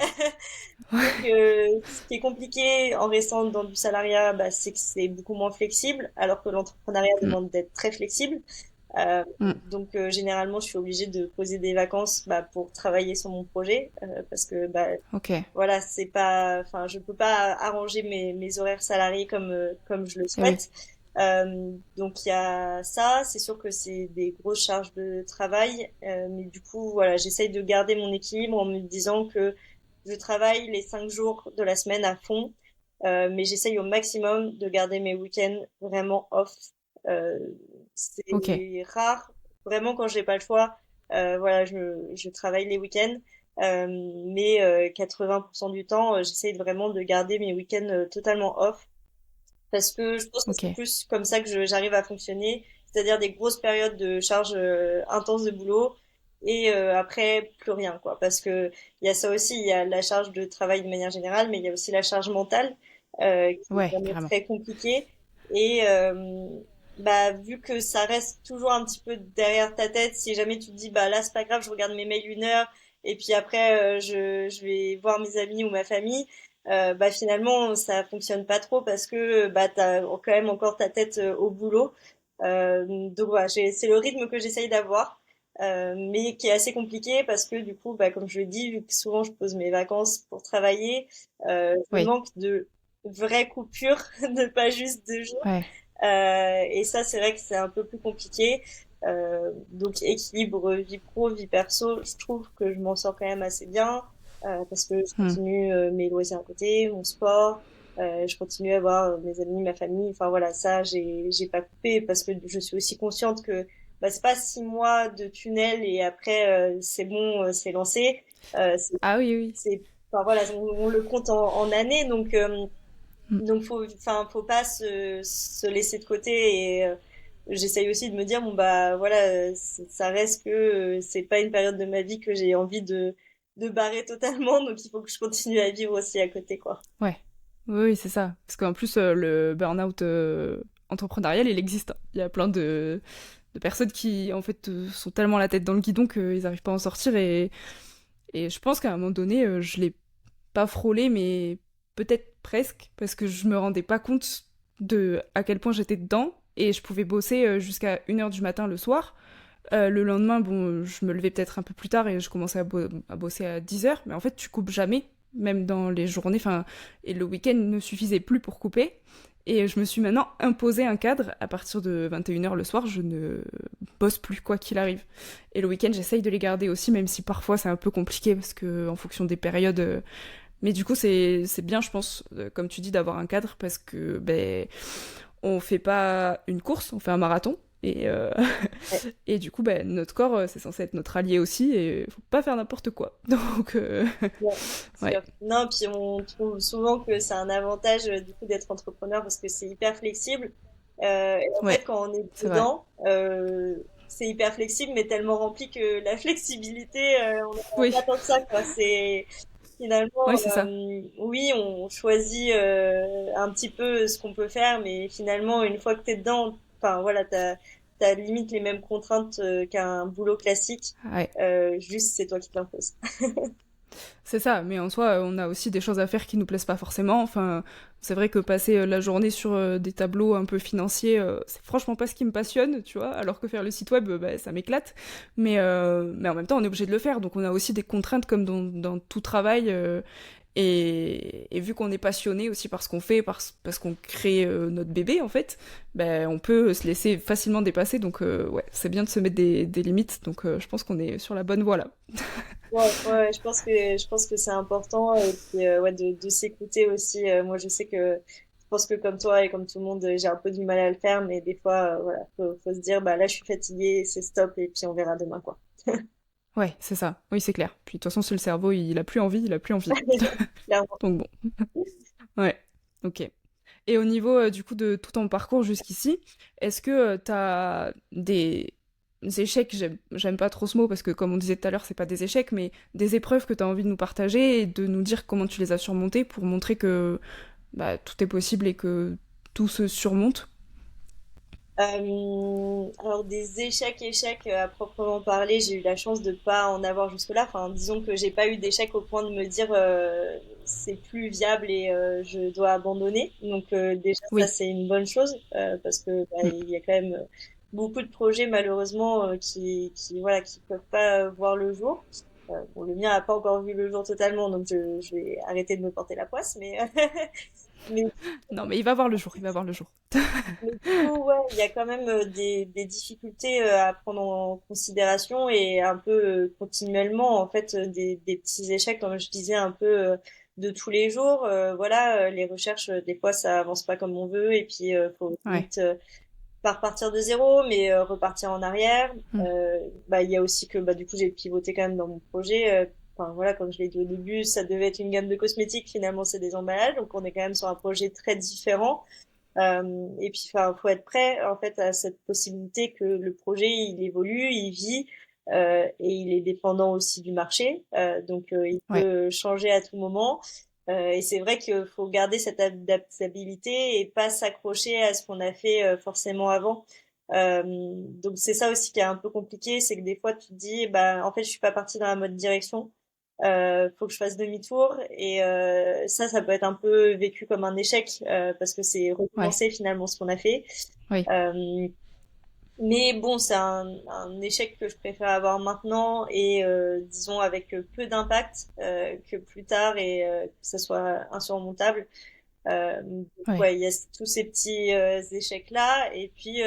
Donc, ce qui est compliqué en restant dans du salariat, bah, c'est que c'est beaucoup moins flexible, alors que l'entrepreneuriat Mm, demande d'être très flexible. Euh, mm, donc, généralement, je suis obligée de poser des vacances bah, pour travailler sur mon projet, parce que bah, ok. voilà, c'est pas, enfin, je peux pas arranger mes horaires salariés comme je le Eh oui. souhaite. Donc il y a ça, c'est sûr que c'est des grosses charges de travail, mais du coup voilà, j'essaye de garder mon équilibre en me disant que je travaille les 5 jours de la semaine à fond, mais j'essaye au maximum de garder mes week-ends vraiment off. Euh, Ok. c'est rare, vraiment quand j'ai pas le choix, voilà, je travaille les week-ends. Mais 80% du temps, j'essaye vraiment de garder mes week-ends totalement off parce que je pense que Ok. c'est plus comme ça que j'arrive à fonctionner, c'est-à-dire des grosses périodes de charge intense de boulot et après plus rien quoi. Parce que il y a ça aussi, il y a la charge de travail de manière générale, mais il y a aussi la charge mentale qui est Ouais, vraiment carrément. très compliquée et bah vu que ça reste toujours un petit peu derrière ta tête, si jamais tu te dis bah là c'est pas grave, je regarde mes mails 1 heure et puis après je vais voir mes amis ou ma famille, bah finalement ça fonctionne pas trop parce que bah t'as quand même encore ta tête au boulot. Donc voilà, c'est le rythme que j'essaye d'avoir, mais qui est assez compliqué parce que du coup, bah comme je le dis, vu que souvent je pose mes vacances pour travailler, je Oui. manque de vraies coupures, de pas juste 2 jours. Ouais. Et ça, c'est vrai que c'est un peu plus compliqué. Donc équilibre vie pro, vie perso, je trouve que je m'en sors quand même assez bien parce que je Hmm. continue mes loisirs à côté, mon sport, je continue à voir mes amis, ma famille. Enfin voilà, ça j'ai pas coupé parce que je suis aussi consciente que bah, c'est pas 6 mois de tunnel et après c'est bon, c'est lancé. C'est, Ah oui, oui. enfin voilà, on le compte en années, Mm. donc faut pas se laisser de côté et j'essaye aussi de me dire bon bah voilà, ça reste que c'est pas une période de ma vie que j'ai envie de barrer totalement, donc il faut que je continue à vivre aussi à côté quoi. Ouais. Oui, oui, c'est ça. Parce qu'en plus, le burn-out entrepreneurial, il existe, hein. Il y a plein de personnes qui, en fait, sont tellement la tête dans le guidon qu'ils n'arrivent pas à en sortir. Et je pense qu'à un moment donné, je l'ai pas frôlé, mais peut-être presque, parce que je me rendais pas compte de à quel point j'étais dedans. Et je pouvais bosser jusqu'à 1h du matin le soir. Le lendemain, bon, je me levais peut-être un peu plus tard et je commençais à bosser à 10h. Mais en fait, tu coupes jamais, même dans les journées. Enfin, et le week-end ne suffisait plus pour couper. Et je me suis maintenant imposé un cadre. À partir de 21h le soir, je ne bosse plus, quoi qu'il arrive. Et le week-end, j'essaye de les garder aussi, même si parfois c'est un peu compliqué, parce que en fonction des périodes. Mais du coup, c'est bien, je pense, comme tu dis, d'avoir un cadre, parce que ben, on fait pas une course, on fait un marathon. Ouais, Et du coup, ben, notre corps, c'est censé être notre allié aussi, et faut pas faire n'importe quoi. Donc, ouais, ouais, sûr. Non, puis on trouve souvent que c'est un avantage du coup d'être entrepreneur parce que c'est hyper flexible. Et en fait, ouais, quand on est c'est vrai. dedans, c'est hyper flexible, mais tellement rempli que la flexibilité, on n'en a Oui, pas tant que ça, quoi. C'est finalement, oui, c'est ça. oui, on choisit un petit peu ce qu'on peut faire, mais finalement, une fois que t'es dedans, enfin voilà, t'as limite les mêmes contraintes qu'un boulot classique. Ouais. Juste, c'est toi qui t'imposes. C'est ça, mais en soi, on a aussi des choses à faire qui nous plaisent pas forcément. Enfin, c'est vrai que passer la journée sur des tableaux un peu financiers, c'est franchement pas ce qui me passionne, tu vois, alors que faire le site web, bah, ça m'éclate. Mais en même temps, on est obligé de le faire, donc on a aussi des contraintes comme dans tout travail. Et vu qu'on est passionné aussi par ce qu'on fait, parce qu'on crée notre bébé, en fait, ben, on peut se laisser facilement dépasser. Donc, ouais, c'est bien de se mettre des limites. Donc, je pense qu'on est sur la bonne voie là. Ouais, ouais, je pense que c'est important et puis ouais de s'écouter aussi. Moi, je sais que je pense que comme toi et comme tout le monde, j'ai un peu du mal à le faire, mais des fois, voilà, faut se dire bah là, je suis fatiguée, c'est stop et puis on verra demain quoi. Ouais, c'est ça. Oui, c'est clair. Puis de toute façon, si le cerveau, il a plus envie, il a plus envie. Clairement. Donc bon, ouais, ok. Et au niveau du coup de tout ton parcours jusqu'ici, est-ce que t'as des échecs, j'aime pas trop ce mot parce que comme on disait tout à l'heure, c'est pas des échecs, mais des épreuves que t'as envie de nous partager et de nous dire comment tu les as surmontées pour montrer que bah, tout est possible et que tout se surmonte? Alors des échecs à proprement parler, j'ai eu la chance de pas en avoir jusque-là. Enfin, disons que j'ai pas eu d'échecs au point de me dire c'est plus viable et je dois abandonner. Donc déjà ça Oui. c'est une bonne chose parce que bah, Mm. il y a quand même beaucoup de projets malheureusement qui voilà qui peuvent pas voir le jour. Bon, le mien a pas encore vu le jour totalement, donc je vais arrêter de me porter la poisse, mais mais Non, mais il va voir le jour, il va voir le jour. mais du coup, ouais, il y a quand même des difficultés à prendre en considération et un peu continuellement, en fait, des petits échecs, comme je disais, un peu de tous les jours. Voilà, les recherches, des fois, ça avance pas comme on veut et puis faut Ouais. vite pas repartir de zéro, mais repartir en arrière. Mm. Bah, il y a aussi que, bah, du coup, j'ai pivoté quand même dans mon projet. Enfin, voilà, comme je l'ai dit au début, ça devait être une gamme de cosmétiques. Finalement, c'est des emballages. Donc, on est quand même sur un projet très différent. Et puis, enfin, faut être prêt en fait à cette possibilité que le projet il évolue, il vit et il est dépendant aussi du marché. Donc, il Ouais. peut changer à tout moment. Et c'est vrai qu'il faut garder cette adaptabilité et pas s'accrocher à ce qu'on a fait forcément avant. Donc c'est ça aussi qui est un peu compliqué, c'est que des fois tu te dis bah en fait je suis pas partie dans la bonne direction, faut que je fasse demi-tour et ça peut être un peu vécu comme un échec parce que c'est Ouais. recommencer finalement ce qu'on a fait. Oui. Euh, mais bon, c'est un échec que je préfère avoir maintenant et disons avec peu d'impact que plus tard et que ça soit insurmontable. Donc, Ouais. ouais, il y a tous ces petits échecs-là et puis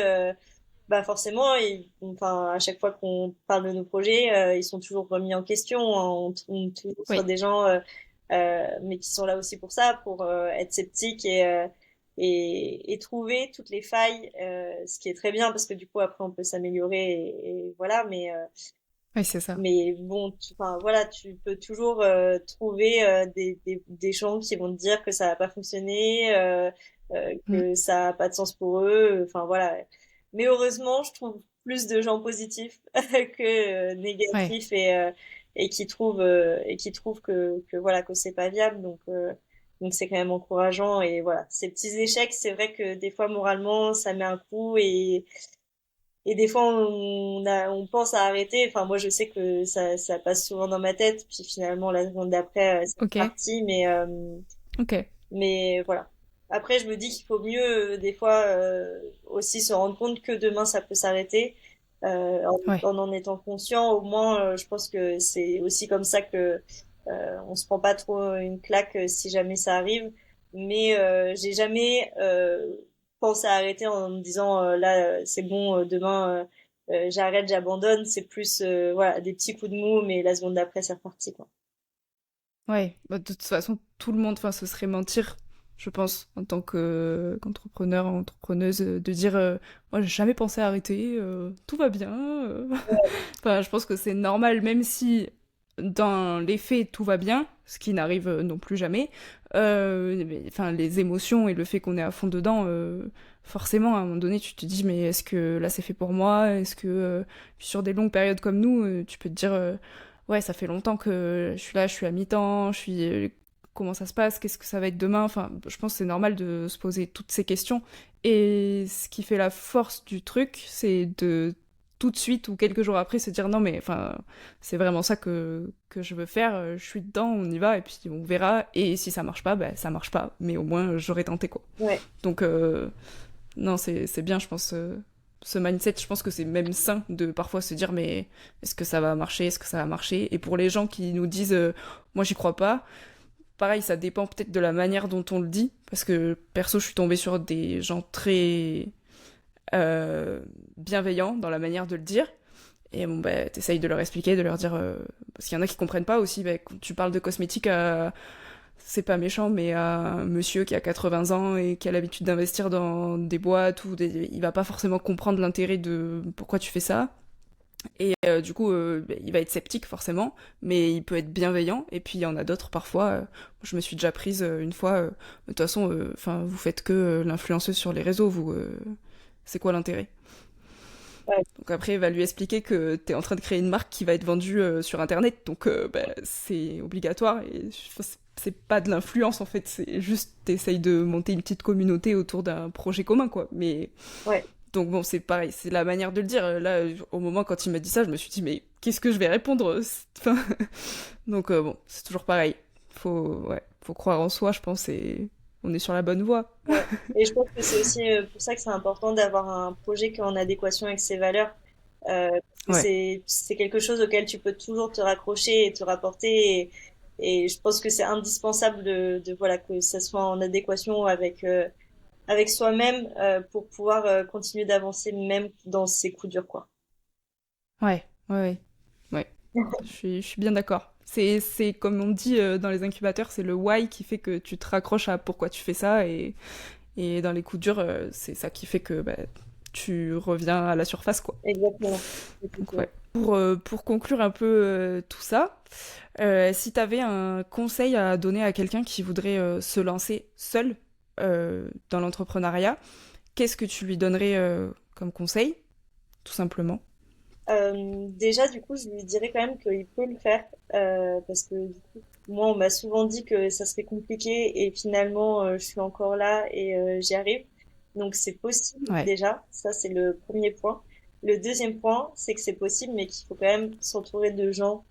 bah forcément, enfin, à chaque fois qu'on parle de nos projets, ils sont toujours remis en question. On tombe toujours sur Oui. des gens, mais qui sont là aussi pour ça, pour être sceptiques et trouver toutes les failles, ce qui est très bien parce que du coup après on peut s'améliorer et voilà, Oui, c'est ça. mais bon, enfin voilà, tu peux toujours trouver des gens qui vont te dire que ça va pas fonctionner, Mm. que ça a pas de sens pour eux. Enfin voilà. Mais heureusement, je trouve plus de gens positifs que Ouais, négatifs et qui trouvent que voilà que c'est pas viable. Donc c'est quand même encourageant et voilà. Ces petits échecs, c'est vrai que des fois moralement, ça met un coup et des fois, on pense à arrêter. Enfin, moi, je sais que ça passe souvent dans ma tête. Puis finalement, la seconde d'après, c'est ok, parti. ok, Mais voilà. Après, je me dis qu'il faut mieux, des fois, aussi se rendre compte que demain, ça peut s'arrêter. ouais, En étant conscient, au moins, je pense que c'est aussi comme ça que on se prend pas trop une claque si jamais ça arrive. Mais j'ai jamais pensé à arrêter en me disant là, c'est bon, demain, j'arrête, j'abandonne. C'est plus voilà des petits coups de mou, mais la seconde d'après, c'est reparti quoi. ouais. Bah, de toute façon, tout le monde, enfin, ce serait mentir, je pense, en tant qu'entrepreneur, entrepreneuse, de dire, moi, j'ai jamais pensé à arrêter, tout va bien. Enfin, je pense que c'est normal, même si dans les faits tout va bien, ce qui n'arrive non plus jamais. Enfin, les émotions et le fait qu'on est à fond dedans, forcément, à un moment donné, tu te dis, mais est-ce que là c'est fait pour moi? Est-ce que puis sur des longues périodes comme nous, tu peux te dire, ouais, ça fait longtemps que je suis là, je suis à mi-temps, je suis comment ça se passe? Qu'est-ce que ça va être demain? Enfin, je pense que c'est normal de se poser toutes ces questions. Et ce qui fait la force du truc, c'est de tout de suite ou quelques jours après se dire non mais enfin c'est vraiment ça que je veux faire, je suis dedans, on y va et puis on verra et si ça marche pas, bah ça marche pas, mais au moins j'aurais tenté quoi. Ouais. Donc non c'est bien je pense ce mindset, je pense que c'est même sain de parfois se dire mais est-ce que ça va marcher, est-ce que ça va marcher et pour les gens qui nous disent moi j'y crois pas, pareil ça dépend peut-être de la manière dont on le dit parce que perso je suis tombée sur des gens très euh, bienveillants dans la manière de le dire. Et bon, bah, t'essayes de leur expliquer, de leur dire. Parce qu'il y en a qui comprennent pas aussi. Bah, quand tu parles de cosmétiques c'est pas méchant, mais à un monsieur qui a 80 ans et qui a l'habitude d'investir dans des boîtes, il va pas forcément comprendre l'intérêt de pourquoi tu fais ça. Et du coup, bah, il va être sceptique forcément, mais il peut être bienveillant. Et puis il y en a d'autres parfois. Je me suis déjà prise une fois. De toute façon, enfin, vous faites que l'influenceuse sur les réseaux, vous. C'est quoi l'intérêt? Ouais. Donc après, il va lui expliquer que tu es en train de créer une marque qui va être vendue sur Internet, donc bah, c'est obligatoire et c'est pas de l'influence en fait, c'est juste t'essayes de monter une petite communauté autour d'un projet commun quoi. Mais Ouais. donc bon, c'est pareil, c'est la manière de le dire. Là, au moment quand il m'a dit ça, je me suis dit mais qu'est-ce que je vais répondre? Enfin, donc bon, c'est toujours pareil. Faut croire en soi, je pense, et on est sur la bonne voie. Ouais. Et je pense que c'est aussi pour ça que c'est important d'avoir un projet qui est en adéquation avec ses valeurs. Parce que Ouais. c'est quelque chose auquel tu peux toujours te raccrocher et te rapporter. Et je pense que c'est indispensable voilà, que ça soit en adéquation avec soi-même pour pouvoir continuer d'avancer même dans ces coups durs, quoi. Ouais, ouais, ouais. Je suis bien d'accord. C'est comme on dit dans les incubateurs, c'est le why qui fait que tu te raccroches à pourquoi tu fais ça et dans les coups durs, c'est ça qui fait que bah, tu reviens à la surface, quoi. Exactement. Donc ouais. Pour conclure un peu tout ça, si tu avais un conseil à donner à quelqu'un qui voudrait se lancer seul dans l'entrepreneuriat, qu'est-ce que tu lui donnerais comme conseil, tout simplement? Déjà, du coup, je lui dirais quand même qu'il peut le faire parce que du coup, moi, on m'a souvent dit que ça serait compliqué et finalement, je suis encore là et j'y arrive. Donc, c'est possible Ouais. déjà. Ça, c'est le premier point. Le deuxième point, c'est que c'est possible, mais qu'il faut quand même s'entourer de gens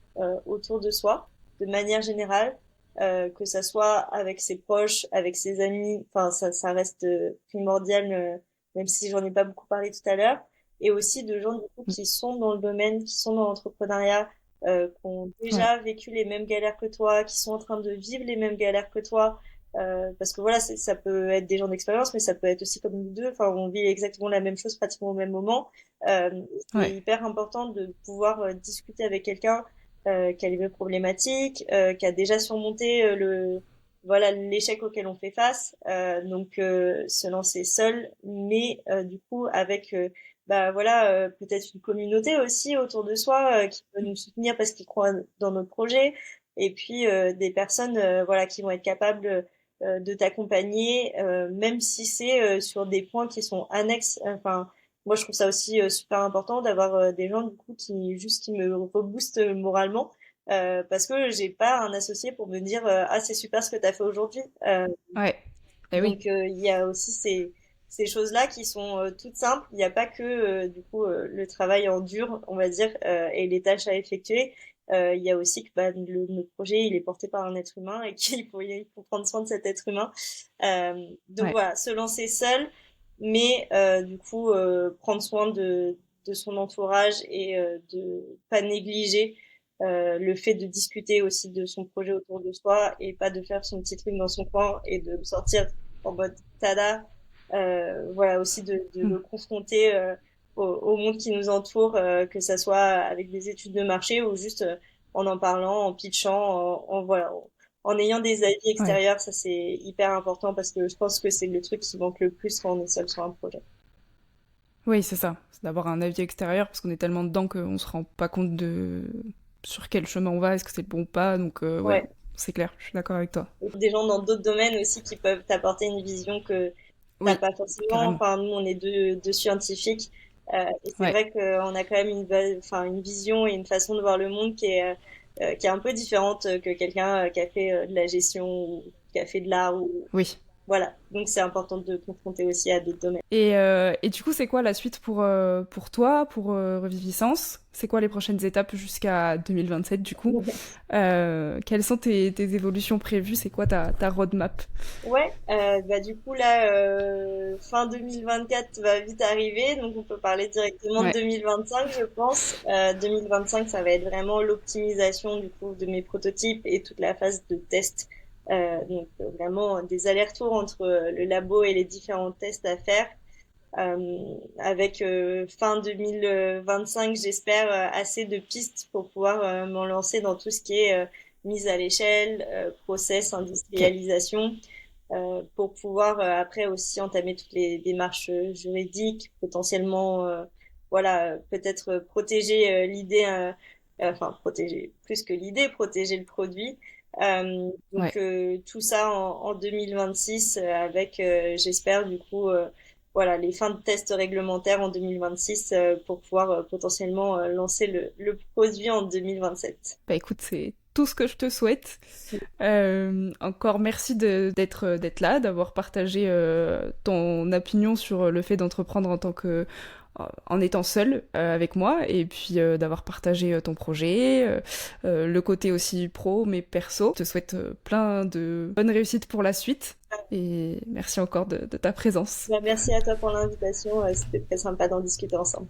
autour de soi, de manière générale, que ça soit avec ses proches, avec ses amis. Enfin, ça reste primordial, même si j'en ai pas beaucoup parlé tout à l'heure et aussi de gens du coup qui sont dans le domaine, qui sont dans l'entrepreneuriat, qui ont Ouais. déjà vécu les mêmes galères que toi, qui sont en train de vivre les mêmes galères que toi. Parce que voilà, ça peut être des gens d'expérience, mais ça peut être aussi comme nous deux. Enfin, on vit exactement la même chose pratiquement au même moment. Euh, c'est Ouais. hyper important de pouvoir discuter avec quelqu'un qui a les mêmes problématiques, qui a déjà surmonté voilà l'échec auquel on fait face. Donc se lancer seul, mais du coup avec bah voilà peut-être une communauté aussi autour de soi qui peut nous soutenir parce qu'ils croient dans notre projet, et puis des personnes voilà qui vont être capables de t'accompagner, même si c'est sur des points qui sont annexes. Enfin, moi je trouve ça aussi super important d'avoir des gens du coup qui me reboostent moralement, parce que j'ai pas un associé pour me dire ah c'est super ce que tu as fait aujourd'hui. Ouais. Eh oui. Donc il y a aussi ces choses-là qui sont toutes simples. Il n'y a pas que du coup le travail en dur, on va dire, et les tâches à effectuer. Il y a aussi que bah, notre projet il est porté par un être humain et il faut prendre soin de cet être humain. Donc Ouais. voilà, se lancer seul, mais du coup prendre soin de son entourage et de pas négliger le fait de discuter aussi de son projet autour de soi et pas de faire son petit truc dans son coin et de sortir en mode tada. Voilà, aussi de Mm. le confronter au monde qui nous entoure, que ça soit avec des études de marché ou juste en parlant, en pitchant, voilà, en ayant des avis Ouais. extérieurs. Ça, c'est hyper important parce que je pense que c'est le truc qui manque le plus quand on est seul sur un projet. Oui, c'est ça. C'est d'avoir un avis extérieur parce qu'on est tellement dedans qu'on se rend pas compte de sur quel chemin on va, est-ce que c'est le bon ou pas. Donc, ouais, Ouais. c'est clair, je suis d'accord avec toi. Et des gens dans d'autres domaines aussi qui peuvent t'apporter une vision que t'as Oui, pas forcément. carrément. Enfin, nous, on est deux scientifiques. Et c'est Ouais. vrai qu'on a quand même enfin, une vision et une façon de voir le monde qui est un peu différente que quelqu'un qui a fait de la gestion ou qui a fait de l'art. Ou... Oui. Voilà. Donc, c'est important de confronter aussi à d'autres domaines. Et du coup, c'est quoi la suite pour toi, pour Reviviscence? C'est quoi les prochaines étapes jusqu'à 2027 du coup? Quelles sont tes évolutions prévues? C'est quoi ta roadmap? Ouais, bah du coup là, fin 2024 va vite arriver, donc on peut parler directement de Ouais, 2025, je pense. 2025, ça va être vraiment l'optimisation du coup de mes prototypes et toute la phase de test. Donc vraiment des allers-retours entre le labo et les différents tests à faire. Avec fin 2025, j'espère assez de pistes pour pouvoir m'en lancer dans tout ce qui est mise à l'échelle, process, ok. industrialisation, pour pouvoir après aussi entamer toutes les démarches juridiques, potentiellement, voilà, peut-être protéger l'idée, enfin protéger plus que l'idée, protéger le produit. Donc Ouais. tout ça en 2026 avec, j'espère du coup, voilà, les fins de tests réglementaires en 2026 pour pouvoir potentiellement lancer le produit en 2027. Bah écoute, c'est tout ce que je te souhaite. Encore merci d'être là, d'avoir partagé ton opinion sur le fait d'entreprendre en étant seul avec moi, et puis d'avoir partagé ton projet, le côté aussi pro mais perso. Je te souhaite plein de bonnes réussites pour la suite, et merci encore de ta présence. Bah, merci à toi pour l'invitation, c'était très sympa d'en discuter ensemble.